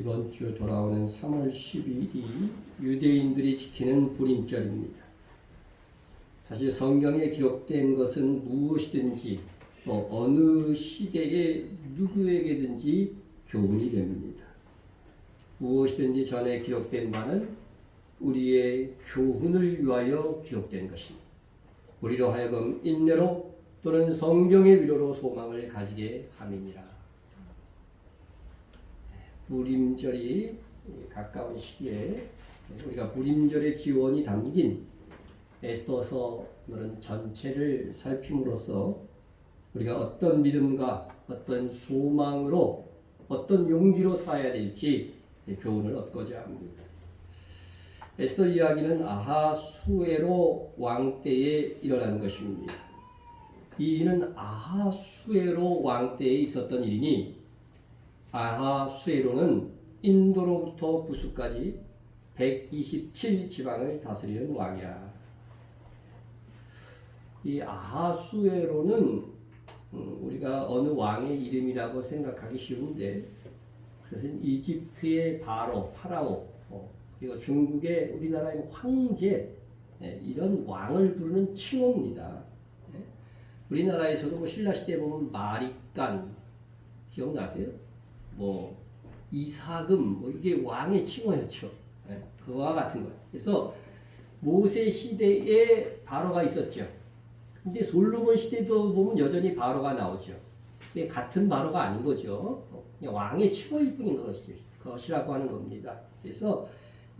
이번 주 돌아오는 3월 12일이 유대인들이 지키는 불임절입니다. 사실 성경에 기록된 것은 무엇이든지 또 어느 시대에 누구에게든지 교훈이 됩니다. 무엇이든지 전에 기록된 바는 우리의 교훈을 위하여 기록된 것입니다. 우리로 하여금 인내로 또는 성경의 위로로 소망을 가지게 함이니라. 불임절이 가까운 시기에 우리가 불임절의 기원이 담긴 에스더서는 전체를 살핌으로써 우리가 어떤 믿음과 어떤 소망으로 어떤 용기로 살아야 될지 교훈을 얻고자 합니다. 에스더 이야기는 아하수에로 왕 때에 일어난 것입니다. 이 일은 아하수에로 왕 때에 있었던 일이니 아하수에로는 인도로부터 구스까지 127지방을 다스리는 왕이야. 이 아하수에로는 우리가 어느 왕의 이름이라고 생각하기 쉬운데 그것은 이집트의 파라오 그리고 중국의 우리나라의 황제 이런 왕을 부르는 칭호입니다. 우리나라에서도 뭐 신라시대에 보면 마립간 기억나세요? 뭐 이사금 이게 왕의 칭호였죠. 그와 같은 거예요. 그래서 모세 시대에 바로가 있었죠. 근데 솔로몬 시대도 보면 여전히 바로가 나오죠. 이게 같은 바로가 아닌 거죠. 그냥 왕의 칭호일 뿐인 것이라고 하는 겁니다. 그래서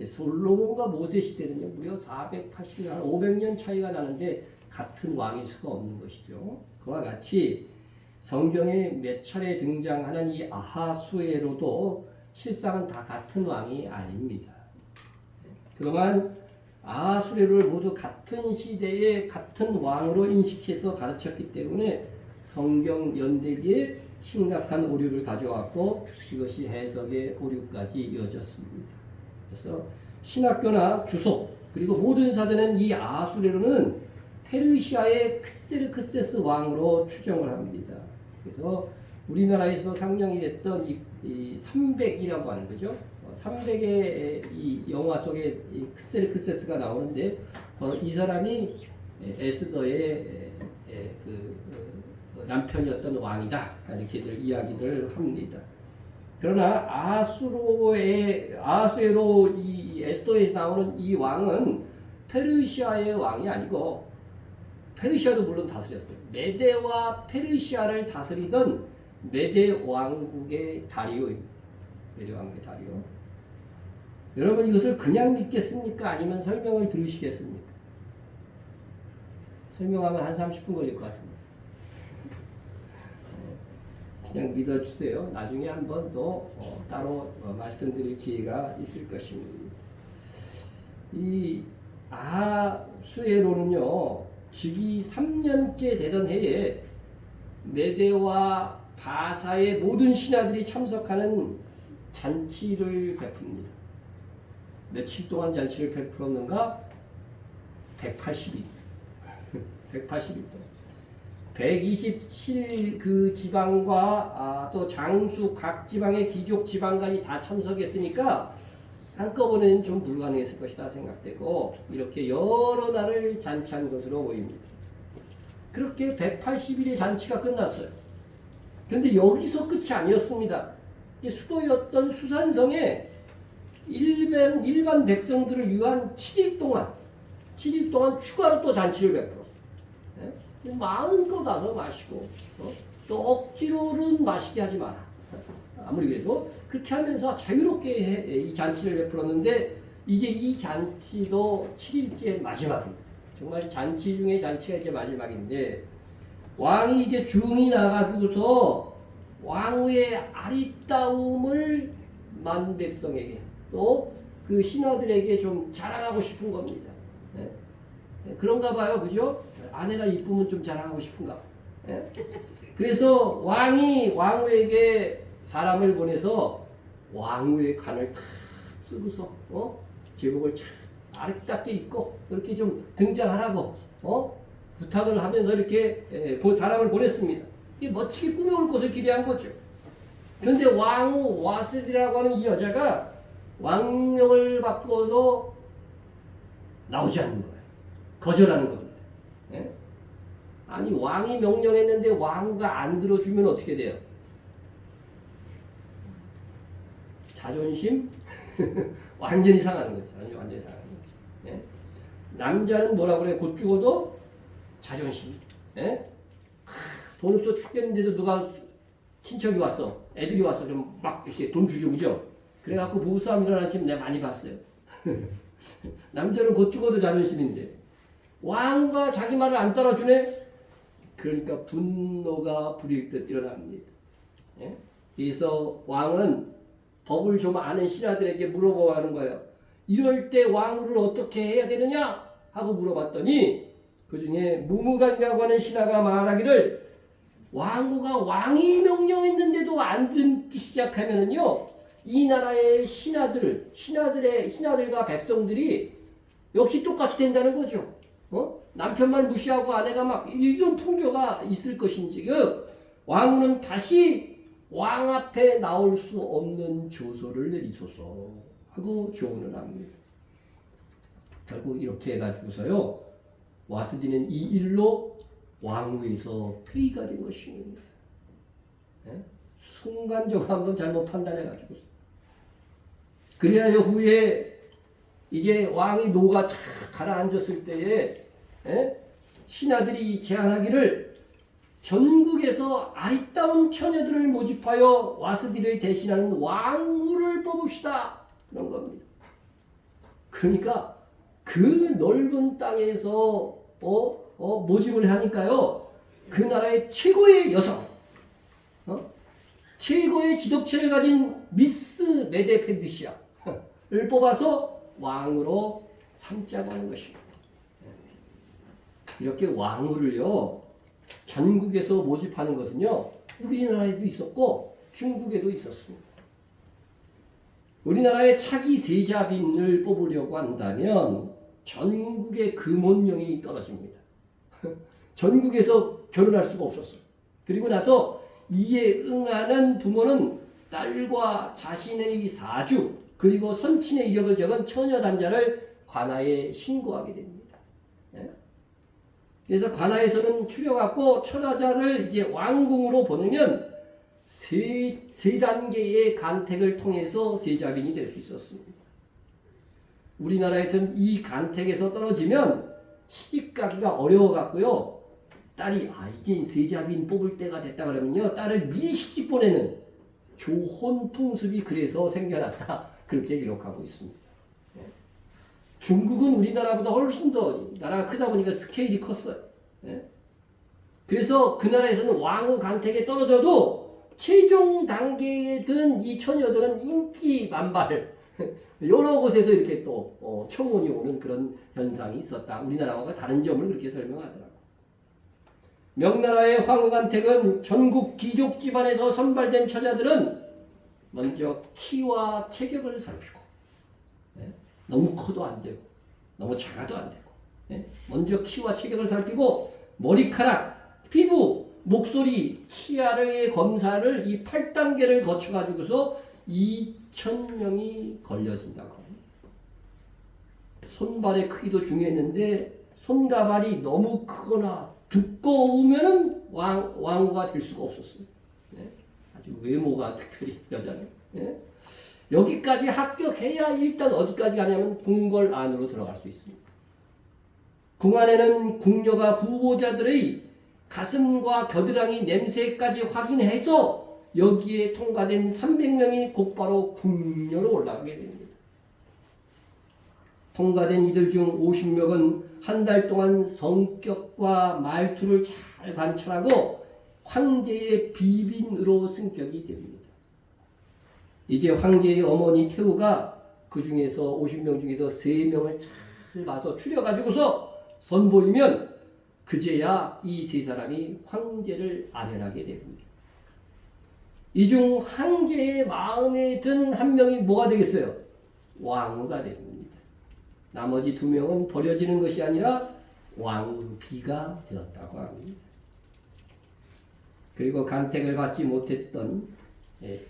솔로몬과 모세 시대는요, 무려 480년, 500년 차이가 나는데 같은 왕일 수가 없는 것이죠. 그와 같이 성경에 몇 차례 등장하는 이 아하수에로도 실상은 다 같은 왕이 아닙니다. 그동안 아하수에로를 모두 같은 시대에 같은 왕으로 인식해서 가르쳤기 때문에 성경 연대기에 심각한 오류를 가져왔고 이것이 해석의 오류까지 이어졌습니다. 그래서 신학교나 주석 그리고 모든 사전은 이 아하수에로는 페르시아의 크세르크세스 왕으로 추정을 합니다. 그래서 우리나라에서 상영이 됐던 이 300이라고 하는 거죠. 300의 이 영화 속에 이 크세르크세스가 나오는데 이 사람이 에스더의 남편이었던 왕이다 이렇게들 이야기를 합니다. 그러나 아하수에로 이 에스더에 나오는 이 왕은 페르시아의 왕이 아니고 페르시아도 물론 다스렸어요. 메데와 페르시아를 다스리던 메데 왕국의 다리오입니다. 메데 왕국의 다리오. 여러분 이것을 그냥 믿겠습니까? 아니면 설명을 들으시겠습니까? 설명하면 한 30분 걸릴 것 같은데. 그냥 믿어주세요. 나중에 한번 또 따로 말씀드릴 기회가 있을 것입니다. 이 아하수에로는요. 즉위 3년째 되던 해에 메데와 바사의 모든 신하들이 참석하는 잔치를 베풉니다. 며칠 동안 잔치를 베풀었는가? 180일. 180일 동안. 127 그 지방과 또 장수 각 지방의 귀족 지방관이 다 참석했으니까 한꺼번에는 좀 불가능했을 것이다 생각되고 이렇게 여러 날을 잔치한 것으로 보입니다. 그렇게 180일의 잔치가 끝났어요. 그런데 여기서 끝이 아니었습니다. 수도였던 수산성에 일반 백성들을 위한 7일 동안 추가로 또 잔치를 베풀었어요. 마음껏 가서 마시고 또 억지로는 마시게 하지 마라. 아무리 그래도 그렇게 하면서 자유롭게 이 잔치를 베풀었는데 이제 이 잔치도 7일째 마지막입니다. 정말 잔치 중에 잔치가 이제 마지막인데 왕이 이제 중이 나가지고서 왕의 아리따움을 만 백성에게 또 그 신하들에게 좀 자랑하고 싶은 겁니다. 그런가 봐요, 그죠? 아내가 이쁘면 좀 자랑하고 싶은가? 그래서 왕후에게 사람을 보내서 왕후의 간을 탁 쓰고서 제복을 참 아름답게 입고 그렇게 좀 등장하라고 부탁을 하면서 이렇게 그 사람을 보냈습니다. 멋지게 꾸며올 것을 기대한 거죠. 그런데 왕후 와스디라고 하는 이 여자가 왕명을 받고도 나오지 않는 거예요. 거절하는 겁니다. 예? 아니 왕이 명령했는데 왕후가 안 들어주면 어떻게 돼요? 자존심? 완전히 상하는 거죠. 완전히 상하는 거죠. 예? 남자는 뭐라고 그래? 곧 죽어도 자존심. 예? 돈 없어 죽겠는데도 누가 친척이 왔어. 애들이 왔어. 그럼 막 이렇게 돈 주죠. 그죠? 그래갖고 부부싸움 일어나는 집 내가 많이 봤어요. 남자는 곧 죽어도 자존심인데 왕후가 자기 말을 안 따라주네? 그러니까 분노가 불일듯 일어납니다. 예? 그래서 왕은 법을 좀 아는 신하들에게 물어보고 하는 거예요. 이럴 때 왕후를 어떻게 해야 되느냐? 하고 물어봤더니 그 중에 무무간이라고 하는 신하가 말하기를 왕후가 왕이 명령했는데도 안 듣기 시작하면은요, 이 나라의 신하들과 백성들이 역시 똑같이 된다는 거죠. 남편만 무시하고 아내가 막 이런 풍조가 있을 것인지금 왕후는 다시 왕 앞에 나올 수 없는 조서를 내리소서 하고 조언을 합니다. 결국 이렇게 해가지고서요, 와스디는 이 일로 왕후에서 폐위가 된 것입니다. 네? 순간적으로 한번 잘못 판단해가지고. 그래야 후에 이제 왕이 노가 착 가라앉았을 때에 신하들이 제안하기를 전국에서 아리따운 처녀들을 모집하여 와스디를 대신하는 왕후를 뽑읍시다. 그런 겁니다. 그러니까 그 넓은 땅에서 모집을 하니까요. 그 나라의 최고의 여성, 최고의 지덕체를 가진 미스 메데페디시아를 뽑아서 왕으로 삼자고 하는 것입니다. 이렇게 왕후를요, 전국에서 모집하는 것은요, 우리나라에도 있었고 중국에도 있었습니다. 우리나라의 차기 세자빈을 뽑으려고 한다면 전국의 금혼령이 떨어집니다. 전국에서 결혼할 수가 없었어요. 그리고 나서 이에 응하는 부모는 딸과 자신의 사주 그리고 선친의 이력을 적은 처녀단자를 관아에 신고하게 됩니다. 그래서 관아에서는 추려갖고 처자를 이제 왕궁으로 보내면 세 단계의 간택을 통해서 세자빈이 될 수 있었습니다. 우리나라에서는 이 간택에서 떨어지면 시집가기가 어려워갖고요. 딸이 이제 세자빈 뽑을 때가 됐다 그러면요. 딸을 미리 시집 보내는 조혼풍습이 그래서 생겨났다. 그렇게 기록하고 있습니다. 중국은 우리나라보다 훨씬 더 나라가 크다 보니까 스케일이 컸어요. 그래서 그 나라에서는 왕후 간택에 떨어져도 최종 단계에 든 이 처녀들은 인기 만발 여러 곳에서 이렇게 또 청혼이 오는 그런 현상이 있었다. 우리나라와 다른 점을 그렇게 설명하더라고요. 명나라의 황후 간택은 전국 귀족 집안에서 선발된 처자들은 먼저 키와 체격을 살피고 너무 커도 안 되고 너무 작아도 안 되고 먼저 키와 체격을 살피고 머리카락, 피부, 목소리, 치아의 검사를 이 8단계를 거쳐가지고서 2,000명이 걸려진다고 합니다. 손발의 크기도 중요했는데 손과 발이 너무 크거나 두꺼우면은 왕후가 될 수가 없었어요. 아주 외모가 특별히 여자는. 여기까지 합격해야 일단 어디까지 가냐면 궁궐 안으로 들어갈 수 있습니다. 궁 안에는 궁녀가 후보자들의 가슴과 겨드랑이 냄새까지 확인해서 여기에 통과된 300명이 곧바로 궁녀로 올라가게 됩니다. 통과된 이들 중 50명은 한 달 동안 성격과 말투를 잘 관찰하고 황제의 비빈으로 승격이 됩니다. 이제 황제의 어머니 태후가 그 중에서 50명 중에서 3명을 잘 봐서 추려가지고서 선보이면 그제야 이 세 사람이 황제를 아련하게 됩니다. 이 중 황제의 마음에 든 한 명이 뭐가 되겠어요? 왕후가 됩니다. 나머지 2명은 버려지는 것이 아니라 왕비가 되었다고 합니다. 그리고 간택을 받지 못했던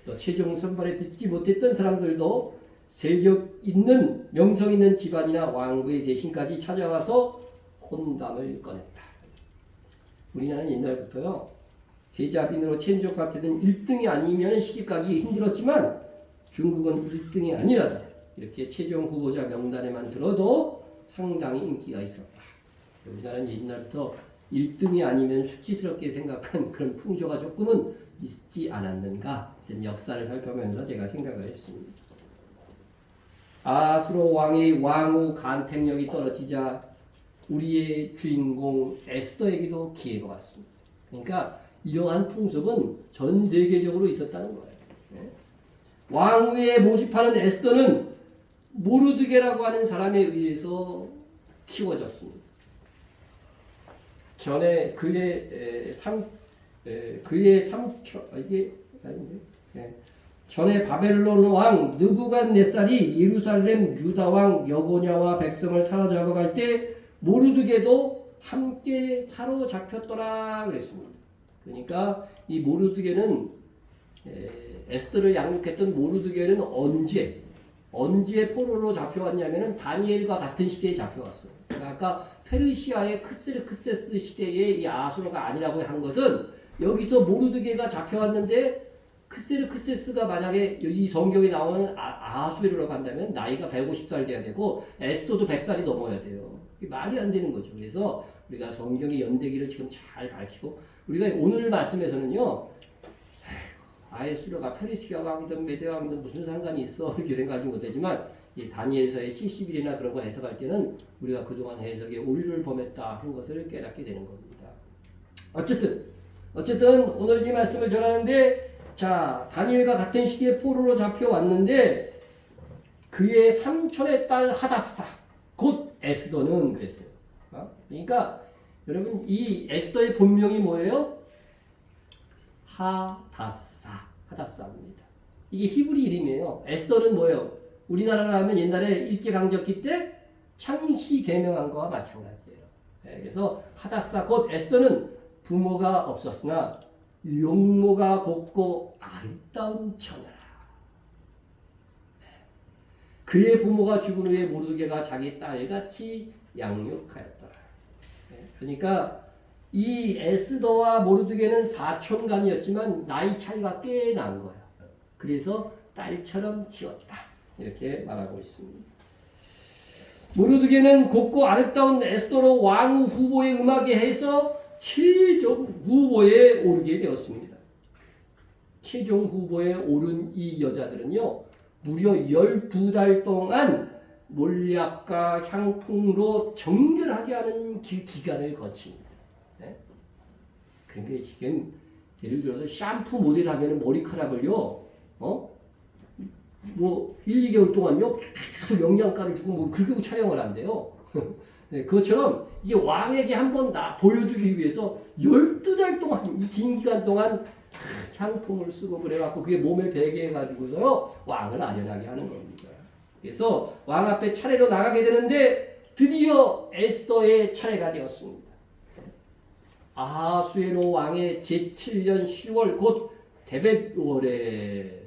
또 최종 선발에 듣지 못했던 사람들도 세력 있는 명성 있는 집안이나 왕부의 대신까지 찾아와서 혼담을 꺼냈다. 우리나라는 옛날부터요. 세자빈으로 천주교가 되던 1등이 아니면 시집가기 힘들었지만 중국은 1등이 아니라도 이렇게 최종 후보자 명단에만 들어도 상당히 인기가 있었다. 우리나라는 옛날부터 1등이 아니면 수치스럽게 생각한 그런 풍조가 조금은 있지 않았는가 이런 역사를 살펴보면서 제가 생각을 했습니다. 아수로 왕의 왕후 간택력이 떨어지자 우리의 주인공 에스더에게도 기회가 왔습니다. 그러니까 이러한 풍습은 전 세계적으로 있었다는 거예요. 왕후에 모집하는 에스더는 모르드게라고 하는 사람에 의해서 키워졌습니다. 전에 전에 바벨론 왕 느부갓네살이 예루살렘 유다 왕 여고냐와 백성을 사로잡아갈 때 모르드게도 함께 사로잡혔더라 그랬습니다. 그러니까 이 모르드게는 에스더를 양육했던 모르드게는 언제 포로로 잡혀왔냐면은 다니엘과 같은 시대에 잡혀왔어요. 그러니까 아까 페르시아의 크세르크세스 시대의 이 아수르가 아니라고 한 것은 여기서 모르드게가 잡혀왔는데 크세르크세스가 만약에 이 성경에 나오는 아수에로라고 한다면 나이가 150살 돼야 되고 에스더도 100살이 넘어야 돼요. 이게 말이 안 되는 거죠. 그래서 우리가 성경의 연대기를 지금 잘 밝히고 우리가 오늘 말씀에서는요. 아수르가 페르시아 왕이든 메대 왕이든 무슨 상관이 있어 이렇게 생각하지 못하지만 이 다니엘서의 70일이나 그런 거 해석할 때는 우리가 그동안 해석에 오류를 범했다 하는 것을 깨닫게 되는 겁니다. 어쨌든 오늘 이 말씀을 전하는데 자 다니엘과 같은 시기에 포로로 잡혀왔는데 그의 삼촌의 딸 하다사 곧 에스더는 그랬어요. 그러니까 여러분 이 에스더의 본명이 뭐예요? 하다사입니다. 이게 히브리 이름이에요. 에스더는 뭐예요? 우리나라로 하면 옛날에 일제강점기 때 창씨 개명한 거와 마찬가지예요. 그래서 하다사 곧 에스더는 부모가 없었으나 용모가 곱고 아름다운 처녀라. 그의 부모가 죽은 후에 모르드게가 자기 딸같이 양육하였더라. 그러니까 이 에스더와 모르드게는 사촌간이었지만 나이 차이가 꽤 난 거예요. 그래서 딸처럼 키웠다. 이렇게 말하고 있습니다. 모르드게는 곱고 아름다운 에스더로 왕후 후보에 응하게 해서 최종 후보에 오르게 되었습니다. 최종 후보에 오른 이 여자들은요. 무려 12달 동안 몰약과 향풍으로 정결하게 하는 기간을 거칩니다. 네? 그러니까 지금 예를 들어서 샴푸 모델 하면 머리카락을요. 뭐 1, 2개월 동안요. 계속 영양가를 주고 뭐 긁고 촬영을 한대요. 네, 그것처럼 이게 왕에게 한번 다 보여주기 위해서 12달 동안 이 긴 기간 동안 향품을 쓰고 그래갖고 그게 몸에 배게 해가지고서 왕을 아련하게 하는 겁니다. 그래서 왕 앞에 차례로 나가게 되는데 드디어 에스더의 차례가 되었습니다. 아하수에로 왕의 제7년 10월 곧 데벳월에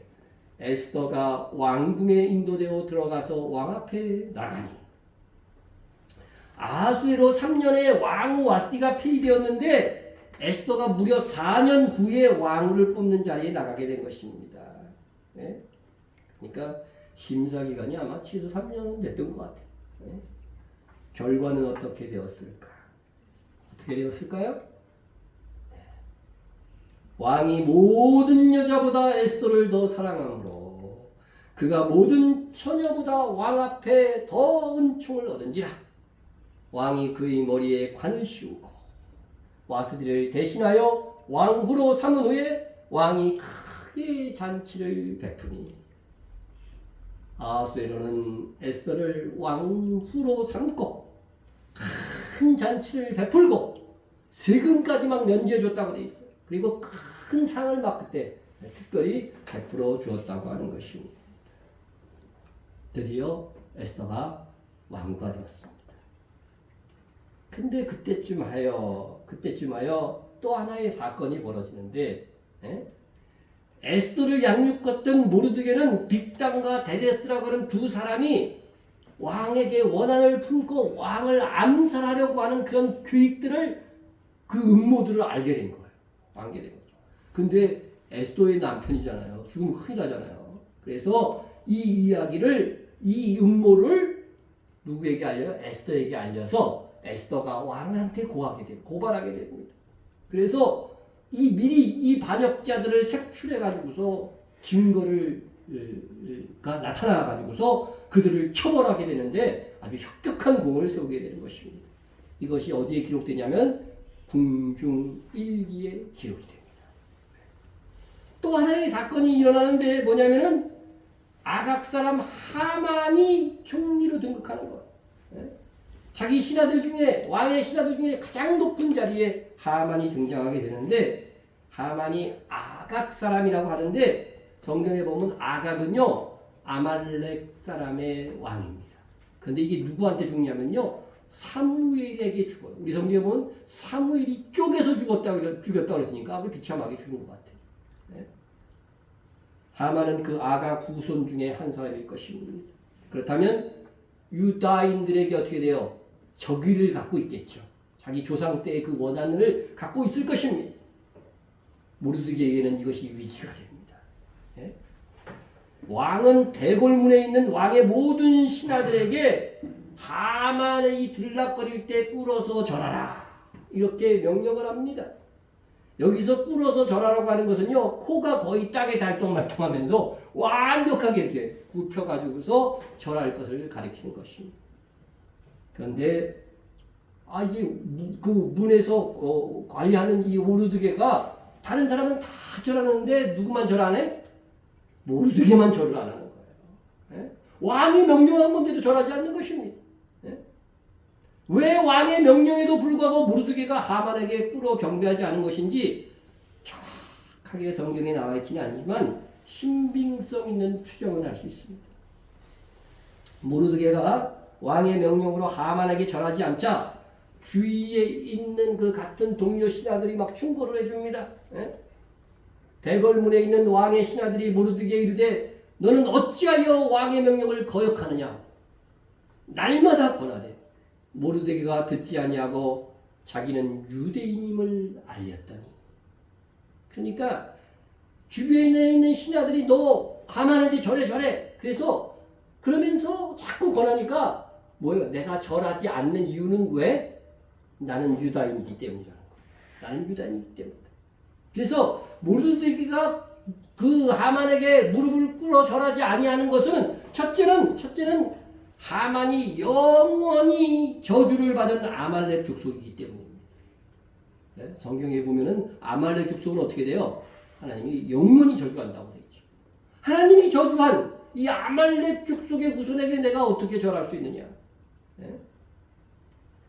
에스더가 왕궁에 인도되어 들어가서 왕 앞에 나가니 아하수에로 3년에 왕후 와스티가 폐위되었는데 에스더가 무려 4년 후에 왕후를 뽑는 자리에 나가게 된 것입니다. 네? 그러니까 심사기간이 아마 최소 3년 됐던 것 같아요. 네? 결과는 어떻게 되었을까? 어떻게 되었을까요? 왕이 모든 여자보다 에스더를 더 사랑하므로 그가 모든 처녀보다 왕 앞에 더 은총을 얻은지라 왕이 그의 머리에 관을 씌우고 와스디를 대신하여 왕후로 삼은 후에 왕이 크게 잔치를 베푸니 아하수에로는 에스더를 왕후로 삼고 큰 잔치를 베풀고 세금까지 막 면제해줬다고 돼 있어요. 그리고 큰 상을 막 그때 특별히 베풀어 주었다고 하는 것입니다. 드디어 에스더가 왕후가 되었습니다. 근데 그때쯤 하여 또 하나의 사건이 벌어지는데 에스더를 양육했던 모르드게는 빅단과 데레스라고 하는 두 사람이 왕에게 원한을 품고 왕을 암살하려고 하는 그런 계획들을 그 음모들을 알게 된 거예요. 알게 된 거죠. 근데 에스더의 남편이잖아요. 죽으면 큰일 나잖아요. 그래서 이 이야기를 이 음모를 누구에게 알려요? 에스더에게 알려서 에스더가 왕한테 고발하게 됩니다. 그래서 미리 이 반역자들을 색출해 가지고서 증거가 나타나 가지고서 그들을 처벌하게 되는데 아주 혁혁한 공을 세우게 되는 것입니다. 이것이 어디에 기록되냐면 궁중일기에 기록이 됩니다. 또 하나의 사건이 일어나는데 뭐냐면은 아각 사람 하만이 총리로 등극하는 것. 자기 신하들 중에 왕의 신하들 중에 가장 높은 자리에 하만이 등장하게 되는데 하만이 아각 사람이라고 하는데 성경에 보면 아각은요 아말렉 사람의 왕입니다. 그런데 이게 누구한테 죽냐면요 사무엘에게 죽어요. 우리 성경에 보면 사무엘이 쪼개서 죽였다고 그랬으니까 아무리 비참하게 죽은 것 같아요. 네? 하만은 그 아각 후손 중에 한 사람일 것입니다. 그렇다면 유다인들에게 어떻게 돼요? 적의를 갖고 있겠죠. 자기 조상 때의 그 원한을 갖고 있을 것입니다. 모르드게에게는 이것이 위기가 됩니다. 예? 왕은 대궐문에 있는 왕의 모든 신하들에게 하만이 들락거릴 때 꿇어서 절하라 이렇게 명령을 합니다. 여기서 꿇어서 절하라고 하는 것은요 코가 거의 땅에 달동말동하면서 완벽하게 이렇게 굽혀가지고서 절할 것을 가리키는 것입니다. 그런데 이제 그 문에서 관리하는 이 모르드게가 다른 사람은 다 절하는데 누구만 절 안 해? 모르드게만 절을 안 하는 거예요. 예? 왕이 명령한 건데도 절하지 않는 것입니다. 예? 왜 왕의 명령에도 불구하고 모르드게가 하만에게 꿇어 경배하지 않은 것인지 정확하게 성경에 나와 있지는 않지만 신빙성 있는 추정은 할 수 있습니다. 모르드게가 왕의 명령으로 하만에게 절하지 않자 주위에 있는 그 같은 동료 신하들이 막 충고를 해줍니다. 예? 대궐문에 있는 왕의 신하들이 모르드게에 이르되 너는 어찌하여 왕의 명령을 거역하느냐. 날마다 권하되 모르드게가 듣지 아니하고 자기는 유대인임을 알렸더니. 그러니까 주변에 있는 신하들이 너 하만한테 절해. 그래서 그러면서 자꾸 권하니까 뭐예요? 내가 절하지 않는 이유는 왜? 나는 유다인이기 때문이라는 거예요. 나는 유다인이기 때문이다. 그래서 모르드게가 그 하만에게 무릎을 꿇어 절하지 아니하는 것은 첫째는 하만이 영원히 저주를 받은 아말렉 족속이기 때문입니다. 네? 성경에 보면은 아말렉 족속은 어떻게 돼요? 하나님이 영원히 저주한다고 되어 있죠. 하나님이 저주한 이 아말렉 족속의 후손에게 내가 어떻게 절할 수 있느냐? 네?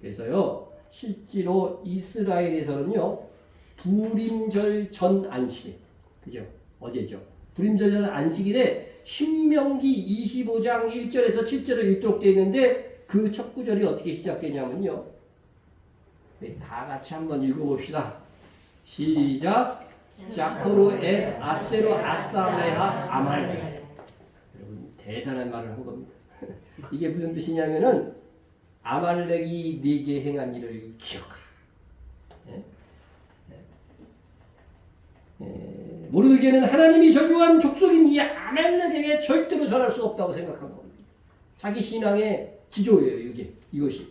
그래서요, 실제로 이스라엘에서는요, 부림절 전 안식일, 그죠? 어제죠. 부림절 전 안식일에 신명기 25장 1절에서 7절을 읽도록 되어 있는데 그 첫 구절이 어떻게 시작되냐면요. 네, 다 같이 한번 읽어봅시다. 시작. 자코르 엣 아세로 아사레하 아말렉. 여러분 대단한 말을 한 겁니다. 이게 무슨 뜻이냐면은 아말렉이 네게 행한 일을 기억하라. 모르드게는 하나님이 저주한 족속인 이 아말렉에게 절대로 절할 수 없다고 생각한 겁니다. 자기 신앙의 지조예요. 이것이.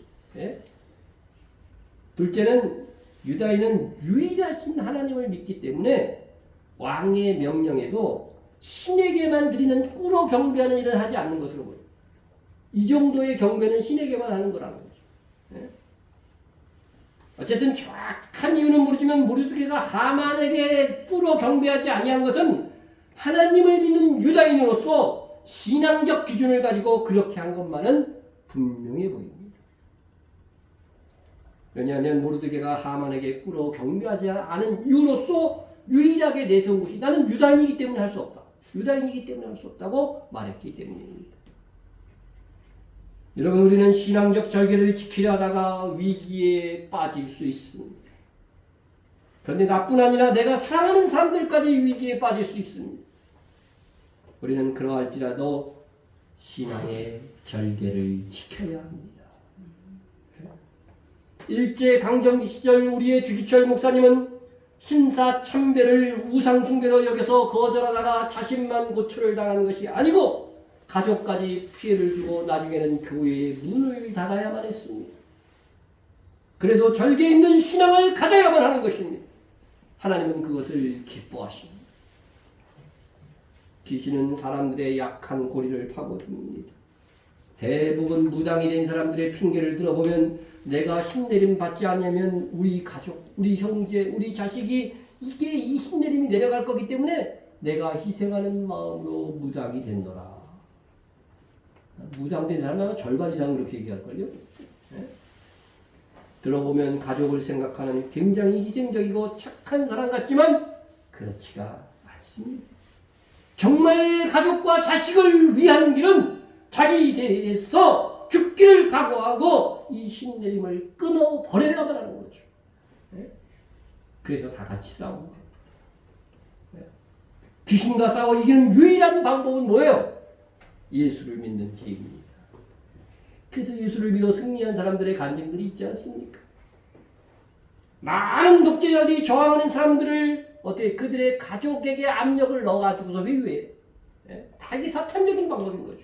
둘째는 유다인은 유일하신 하나님을 믿기 때문에 왕의 명령에도 신에게만 드리는 꿇어 경배하는 일을 하지 않는 것으로 보여요. 이 정도의 경배는 신에게만 하는 거라는 거죠. 어쨌든 정확한 이유는 모르지만 모르드게가 하만에게 꿇어 경배하지 아니한 것은 하나님을 믿는 유다인으로서 신앙적 기준을 가지고 그렇게 한 것만은 분명해 보입니다. 왜냐하면 모르드게가 하만에게 꿇어 경배하지 않은 이유로서 유일하게 내세운 것이 나는 유다인이기 때문에 할 수 없다. 유다인이기 때문에 할 수 없다고 말했기 때문입니다. 여러분 우리는 신앙적 절개를 지키려 하다가 위기에 빠질 수 있습니다. 그런데 나뿐 아니라 내가 사랑하는 사람들까지 위기에 빠질 수 있습니다. 우리는 그러할지라도 신앙의 절개를 지켜야 합니다. 일제강점기 시절 우리의 주기철 목사님은 신사참배를 우상숭배로 여겨서 거절하다가 자신만 고초를 당하는 것이 아니고 가족까지 피해를 주고 나중에는 교회의 문을 닫아야만 했습니다. 그래도 절개 있는 신앙을 가져야만 하는 것입니다. 하나님은 그것을 기뻐하십니다. 귀신은 사람들의 약한 고리를 파고듭니다. 대부분 무당이 된 사람들의 핑계를 들어보면 내가 신내림 받지 않으면 우리 가족, 우리 형제, 우리 자식이 이 신내림이 내려갈 거기 때문에 내가 희생하는 마음으로 무당이 된노라. 무당된 사람은 절반 이상은 그렇게 얘기할걸요. 네? 들어보면 가족을 생각하는 굉장히 희생적이고 착한 사람 같지만 그렇지가 않습니다. 정말 가족과 자식을 위한 길은 자기 대해서 죽기를 각오하고 이 신내림을 끊어버려야만 하는 거죠. 네? 그래서 다 같이 싸우는 겁니다. 네? 귀신과 싸워 이기는 유일한 방법은 뭐예요? 예수를 믿는 길입니다. 그래서 예수를 믿어 승리한 사람들의 간증들이 있지 않습니까? 많은 독재자들이 저항하는 사람들을 어떻게 그들의 가족에게 압력을 넣어가지고서 회유해요. 네? 다 이게 사탄적인 방법인 거죠.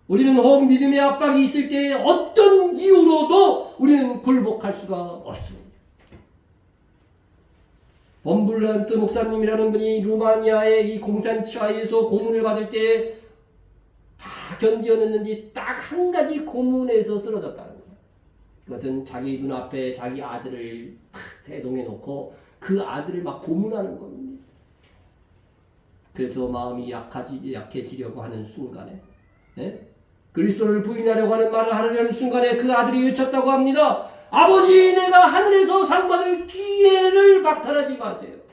우리는 혹 믿음의 압박이 있을 때 어떤 이유로도 우리는 굴복할 수가 없습니다. 범블란트 목사님이라는 분이 루마니아의 이 공산치하에서 고문을 받을 때 다 견디어냈는지 딱 한 가지 고문에서 쓰러졌다는 거예요. 그것은 자기 눈앞에 자기 아들을 대동해 놓고 그 아들을 막 고문하는 겁니다. 그래서 마음이 약해지려고 하는 순간에 네? 그리스도를 부인하려고 하는 말을 하려는 순간에 그 아들이 외쳤다고 합니다. 아버지, 내가 하늘에서 상 받을 기회를 박탈하지 마세요.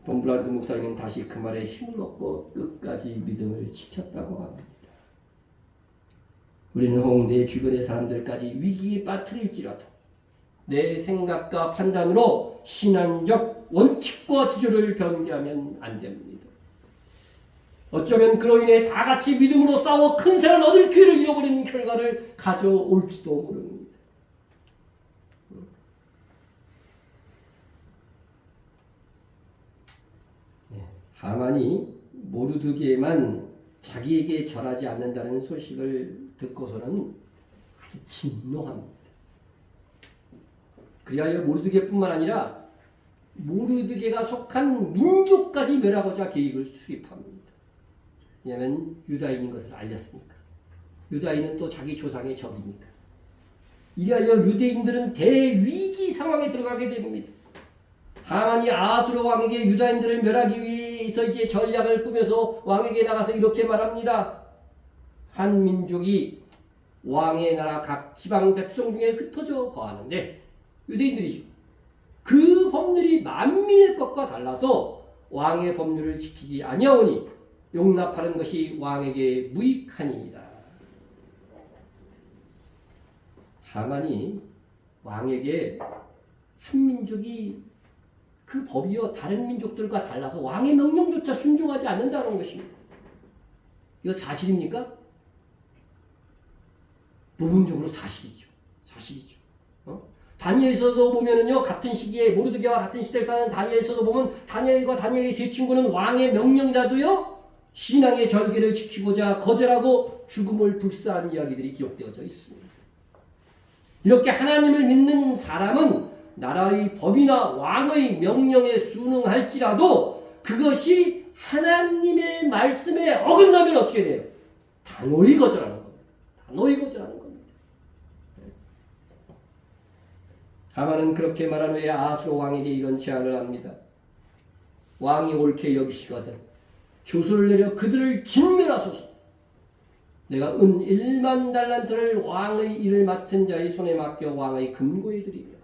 범블란트 목사님은 다시 그 말에 힘을 얻고 끝까지 믿음을 지켰다고 합니다. 우리는 혹 내 주변의 사람들까지 위기에 빠뜨릴지라도 내 생각과 판단으로 신앙적 원칙과 지조를 변개하면 안 됩니다. 어쩌면 그로 인해 다 같이 믿음으로 싸워 큰 세를 얻을 기회를 잃어버리는 결과를 가져올지도 모릅니다. 하만이 모르드게만 자기에게 절하지 않는다는 소식을 듣고서는 아주 진노합니다. 그리하여 모르드게뿐만 아니라 모르드게가 속한 민족까지 멸하고자 계획을 수립합니다. 왜냐하면 유다인인 것을 알렸으니까. 유다인은 또 자기 조상의 적이니까. 이리하여 유대인들은 대위기 상황에 들어가게 됩니다. 하만이 아하수르 왕에게 유다인들을 멸하기 위해서 이제 전략을 꾸며서 왕에게 나가서 이렇게 말합니다. 한 민족이 왕의 나라 각 지방 백성 중에 흩어져 거하는데 유대인들이죠. 그 법률이 만민의 것과 달라서 왕의 법률을 지키지 아니하오니 용납하는 것이 왕에게 무익하니이다. 하만이 왕에게 한 민족이 그 법이요 다른 민족들과 달라서 왕의 명령조차 순종하지 않는다는 것입니다. 이거 사실입니까? 부분적으로 사실이죠. 사실이죠. 다니엘서도 보면은요 같은 시기에 모르드게와 같은 시대를 사는 다니엘서도 보면 다니엘과 다니엘의 세 친구는 왕의 명령이라도요 신앙의 절개를 지키고자 거절하고 죽음을 불사한 이야기들이 기록되어져 있습니다. 이렇게 하나님을 믿는 사람은 나라의 법이나 왕의 명령에 순응할지라도 그것이 하나님의 말씀에 어긋나면 어떻게 돼요? 단호히 거절하는 겁니다. 단호히 거절하는 겁니다. 하만은 그렇게 말한 후에 아하수르 왕에게 이런 제안을 합니다. 왕이 옳게 여기시거든 조서를 내려 그들을 진멸하소서. 내가 은 1만 달란트를 왕의 일을 맡은 자의 손에 맡겨 왕의 금고에 드리리라.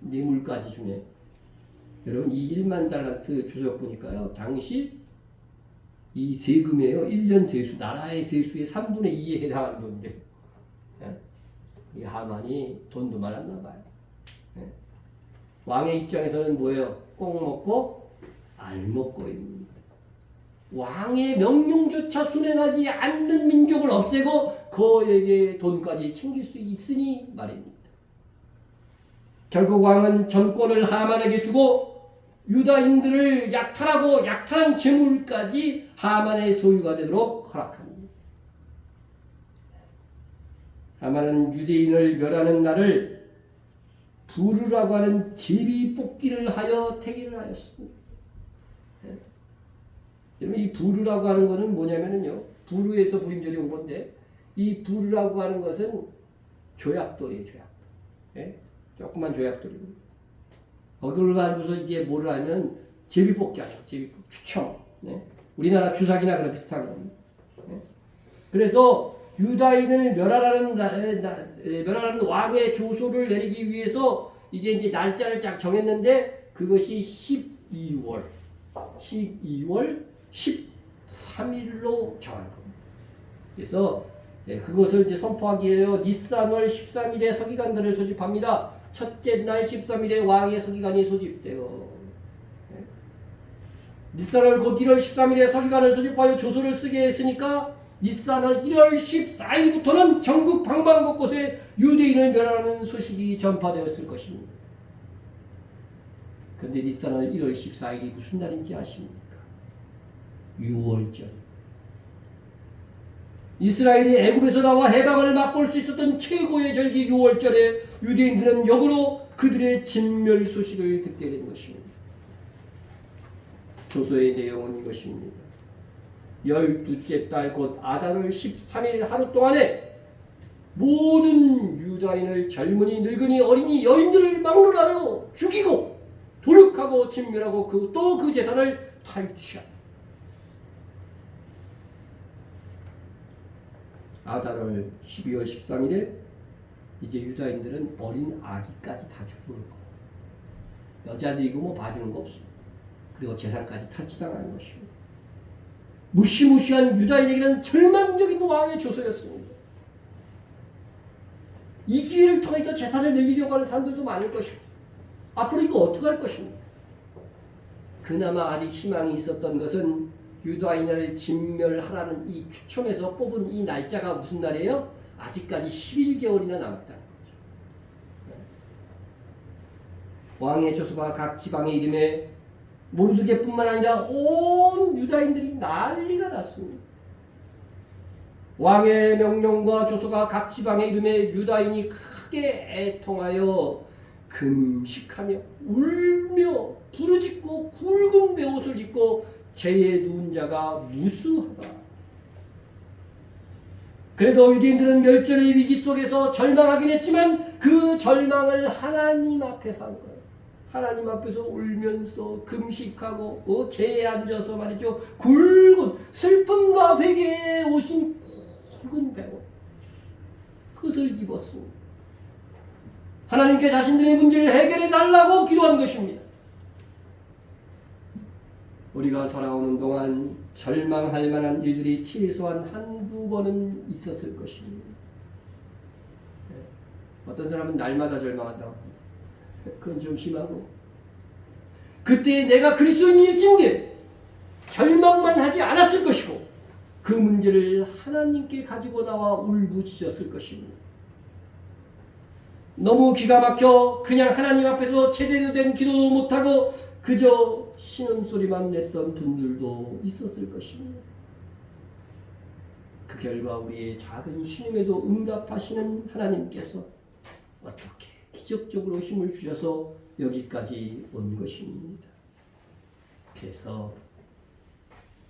뇌물까지 주네. 여러분 이 1만 달란트 주석 보니까요. 당시 이 세금이에요. 1년 세수, 나라의 세수의 3분의 2에 해당하는 돈인데 이 하만이 돈도 많았나 봐요. 예? 왕의 입장에서는 뭐예요? 꼭 먹고 알 먹고입니다. 왕의 명령조차 순행하지 않는 민족을 없애고 그에게 돈까지 챙길 수 있으니 말입니다. 결국 왕은 정권을 하만에게 주고 유다인들을 약탈하고 약탈한 재물까지 하만의 소유가 되도록 허락합니다. 하만은 유대인을 멸하는 날을 부르라고 하는 제비뽑기를 하여 택일을 하였습니다. 여러분 이 부르라고 하는 것은 뭐냐면요. 부르에서 부림절이 온 건데 이 부르라고 하는 것은 조약돌이에요. 조약돌. 예? 조그만 조약돌이고 거기를 가지고서 이제 뭐를 하면 제비뽑기 하죠. 제비뽑기 추첨. 예? 우리나라 주사기나 그런 비슷한 겁니다. 예? 그래서 유다인을 멸하라는 왕의 조소를 내리기 위해서 이제 날짜를 쫙 정했는데 그것이 12월 13일로 정한 겁니다. 그래서 그것을 이제 선포하기 위하여 니산월 13일에 서기관들을 소집합니다. 첫째 날 13일에 왕의 서기관이 소집되어 니산월 곧 1월 13일에 서기관을 소집하여 조서를 쓰게 했으니까 니산월 1월 14일부터는 전국 방방 곳곳에 유대인을 멸하는 소식이 전파되었을 것입니다. 그런데 니산월 1월 14일이 무슨 날인지 아십니까? 6월절. 이스라엘이 애굽에서 나와 해방을 맛볼 수 있었던 최고의 절기 6월절에 유대인들은 역으로 그들의 진멸 소식을 듣게 된 것입니다. 조서의 내용은 이것입니다. 12째 달 곧 아달월 13일 하루 동안에 모든 유다인을 젊은이, 늙은이, 어린이, 여인들을 막론하여 죽이고 도륙하고 진멸하고 또 그 재산을 탈취한다. 아달월 12월 13일에 이제 유다인들은 어린 아기까지 다 죽는 거예요. 여자들이고 뭐 봐주는 거 없습니다. 그리고 재산까지 탈취당하는 것입니다. 무시무시한 유다인에게는 절망적인 왕의 조서였습니다. 이 기회를 통해서 재산을 늘리려고 하는 사람들도 많을 것이고 앞으로 이거 어떻게 할 것입니까? 그나마 아직 희망이 있었던 것은 유다인을 진멸하라는 이 추첨에서 뽑은 이 날짜가 무슨 날이에요? 아직까지 11개월이나 남았다는 거죠. 왕의 조서가 각 지방에 이름에 모르드게뿐만 아니라 온 유다인들이 난리가 났습니다. 왕의 명령과 조서가 각 지방에 이름에 유다인이 크게 애통하여 금식하며 울며 부르짖고 굵은 베옷을 입고 재에 누운 자가 무수하다. 그래도 유대인들은 멸절의 위기 속에서 절망하긴 했지만 그 절망을 하나님 앞에서 한 거예요. 하나님 앞에서 울면서 금식하고 재에 앉아서 말이죠. 굵은 슬픔과 회개에 오신 굵은 베옷 그것을 입었습니다. 하나님께 자신들의 문제를 해결해 달라고 기도한 것입니다. 우리가 살아오는 동안 절망할 만한 일들이 최소한 한두 번은 있었을 것입니다. 어떤 사람은 날마다 절망한다고 합니다. 그건 좀 심하고 그때 내가 그리스도인일진데 절망만 하지 않았을 것이고 그 문제를 하나님께 가지고 나와 울부짖었을 것입니다. 너무 기가 막혀 그냥 하나님 앞에서 제대로 된 기도도 못하고 그저 신음소리만 냈던 분들도 있었을 것입니다. 그 결과 우리의 작은 신음에도 응답하시는 하나님께서 어떻게 기적적으로 힘을 주셔서 여기까지 온 것입니다. 그래서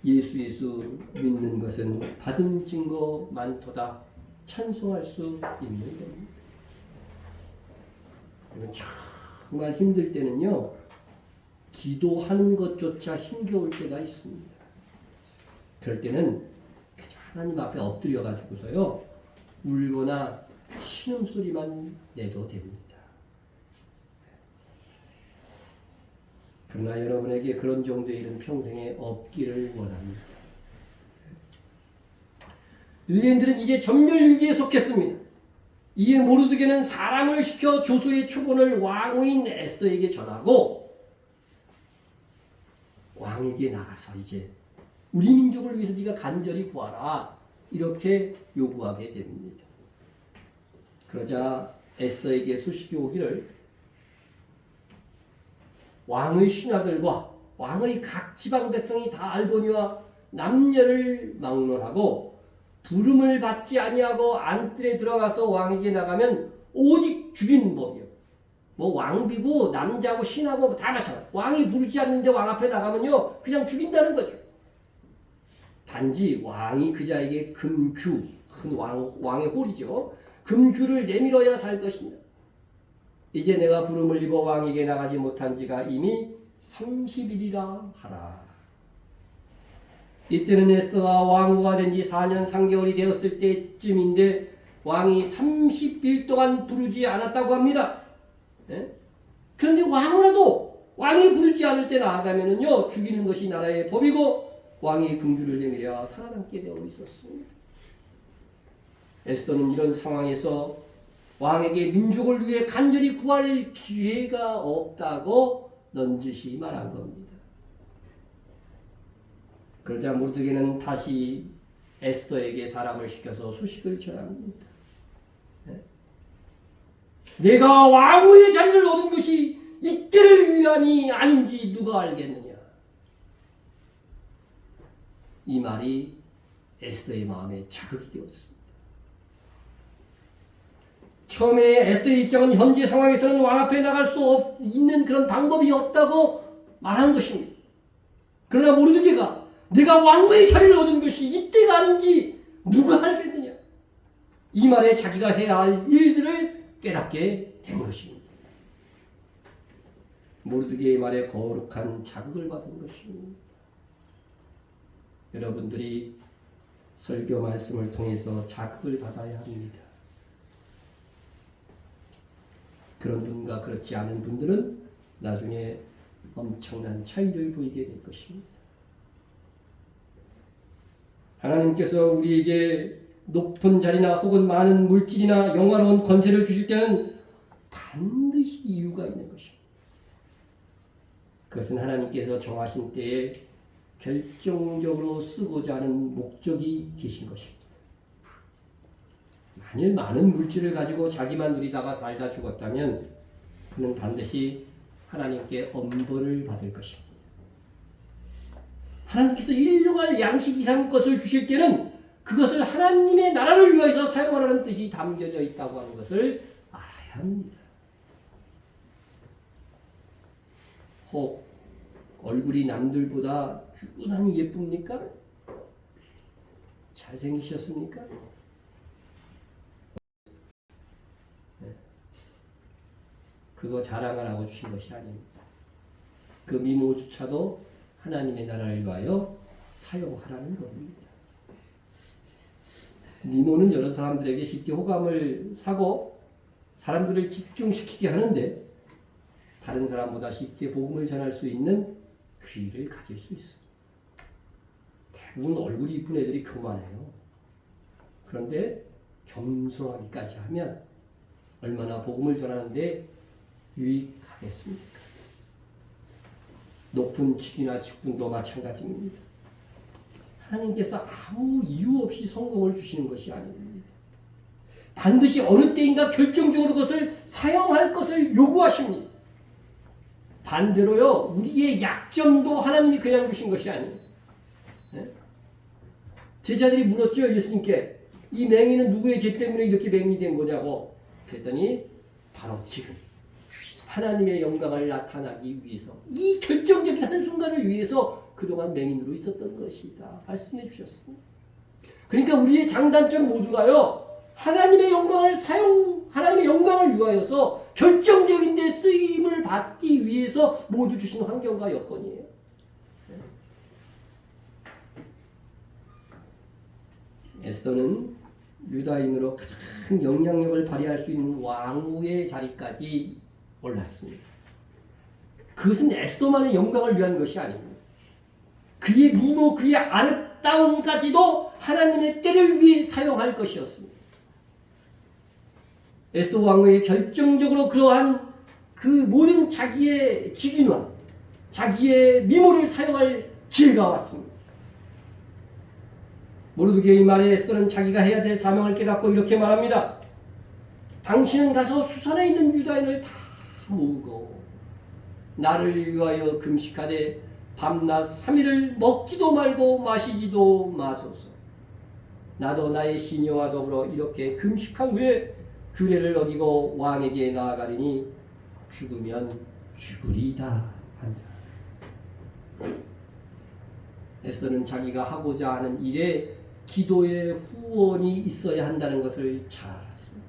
예수 믿는 것은 받은 증거 많도다 찬송할 수 있는 겁니다. 정말 힘들 때는요. 기도하는 것조차 힘겨울 때가 있습니다. 그럴 때는 하나님 앞에 엎드려 가지고서요. 울거나 신음소리만 내도 됩니다. 그러나 여러분에게 그런 정도의 일은 평생에 없기를 원합니다. 유대인들은 이제 전멸위기에 속했습니다. 이에 모르드게는 사람을 시켜 조소의 초본을 왕후인 에스더에게 전하고 왕에게 나가서 이제 우리 민족을 위해서 네가 간절히 구하라 이렇게 요구하게 됩니다. 그러자 에스더에게 소식이 오기를 왕의 신하들과 왕의 각 지방 백성이 다 알거니와 남녀를 막론하고 부름을 받지 아니하고 안뜰에 들어가서 왕에게 나가면 오직 죽이는 법이요. 뭐 왕비고 남자고 신하고 다 마찬가지. 왕이 부르지 않는데 왕 앞에 나가면요 그냥 죽인다는 거죠. 단지 왕이 그 자에게 금규, 큰 왕의 홀이죠. 금규를 내밀어야 살 것이냐. 이제 내가 부름을 입어 왕에게 나가지 못한 지가 이미 30일이라 하라. 이때는 에스더가 왕후가 된 지 4년 3개월이 되었을 때쯤인데 왕이 30일 동안 부르지 않았다고 합니다. 예? 그런데 왕이라도 왕이 부르지 않을 때 나아가면은요 죽이는 것이 나라의 법이고 왕이 금규를 내밀어 살아남게 되어 있었습니다. 에스더는 이런 상황에서 왕에게 민족을 위해 간절히 구할 기회가 없다고 넌지시 말한 겁니다. 그러자 모르드게는 다시 에스더에게 사람을 시켜서 소식을 전합니다. 내가 왕후의 자리를 얻은 것이 이때를 위함이 아닌지 누가 알겠느냐. 이 말이 에스더의 마음에 자극이 되었습니다. 처음에 에스더의 입장은 현재 상황에서는 왕 앞에 나갈 수 있는 그런 방법이 없다고 말한 것입니다. 그러나 모르드게가 내가 왕후의 자리를 얻은 것이 이때가 아닌지 누가 알겠느냐. 이 말에 자기가 해야 할 일들을 깨닫게 된 것입니다. 모르드게의 말에 거룩한 자극을 받은 것입니다. 여러분들이 설교 말씀을 통해서 자극을 받아야 합니다. 그런 분과 그렇지 않은 분들은 나중에 엄청난 차이를 보이게 될 것입니다. 하나님께서 우리에게 높은 자리나 혹은 많은 물질이나 영화로운 권세를 주실 때는 반드시 이유가 있는 것입니다. 그것은 하나님께서 정하신 때에 결정적으로 쓰고자 하는 목적이 계신 것입니다. 만일 많은 물질을 가지고 자기만 누리다가 살다 죽었다면 그는 반드시 하나님께 엄벌을 받을 것입니다. 하나님께서 일용할 양식 이상 것을 주실 때는 그것을 하나님의 나라를 위해서 사용하라는 뜻이 담겨져 있다고 하는 것을 알아야 합니다. 혹 얼굴이 남들보다 유난히 예쁩니까? 잘생기셨습니까? 그거 자랑하라고 주신 것이 아닙니다. 그 미모조차도 하나님의 나라를 위하여 사용하라는 겁니다. 미모는 여러 사람들에게 쉽게 호감을 사고 사람들을 집중시키게 하는데 다른 사람보다 쉽게 복음을 전할 수 있는 귀를 가질 수 있습니다. 대부분 얼굴이 이쁜 애들이 교만해요. 그런데 겸손하기까지 하면 얼마나 복음을 전하는데 유익하겠습니까? 높은 직이나 직분도 마찬가지입니다. 하나님께서 아무 이유 없이 성공을 주시는 것이 아닙니다. 반드시 어느 때인가 결정적으로 그것을 사용할 것을 요구하십니다. 반대로요, 우리의 약점도 하나님이 그냥 주신 것이 아닙니다. 제자들이 물었죠, 예수님께. 이 맹인은 누구의 죄 때문에 이렇게 맹인이 된 거냐고. 그랬더니 바로 지금 하나님의 영광을 나타나기 위해서 이 결정적인 한순간을 위해서 그동안 맹인으로 있었던 것이다. 말씀해 주셨습니다. 그러니까 우리의 장단점 모두가요. 하나님의 영광을 위하여서 결정적인 데 쓰임을 받기 위해서 모두 주신 환경과 여건이에요. 에스더는 유다인으로 가장 영향력을 발휘할 수 있는 왕후의 자리까지 올랐습니다. 그것은 에스더만의 영광을 위한 것이 아닙니다. 그의 미모, 그의 아름다움까지도 하나님의 때를 위해 사용할 것이었습니다. 에스더 왕후의 결정적으로 그러한 그 모든 자기의 직인화, 자기의 미모를 사용할 기회가 왔습니다. 모르드게의 말에 에스더는 자기가 해야 될 사명을 깨닫고 이렇게 말합니다. 당신은 가서 수산에 있는 유다인을 다 모으고 나를 위하여 금식하되 밤낮 3일을 먹지도 말고 마시지도 마소서. 나도 나의 시녀와 더불어 이렇게 금식한 후에 규례를 어기고 왕에게 나아가리니 죽으면 죽으리다 한다. 에스더는 자기가 하고자 하는 일에 기도의 후원이 있어야 한다는 것을 잘 알았습니다.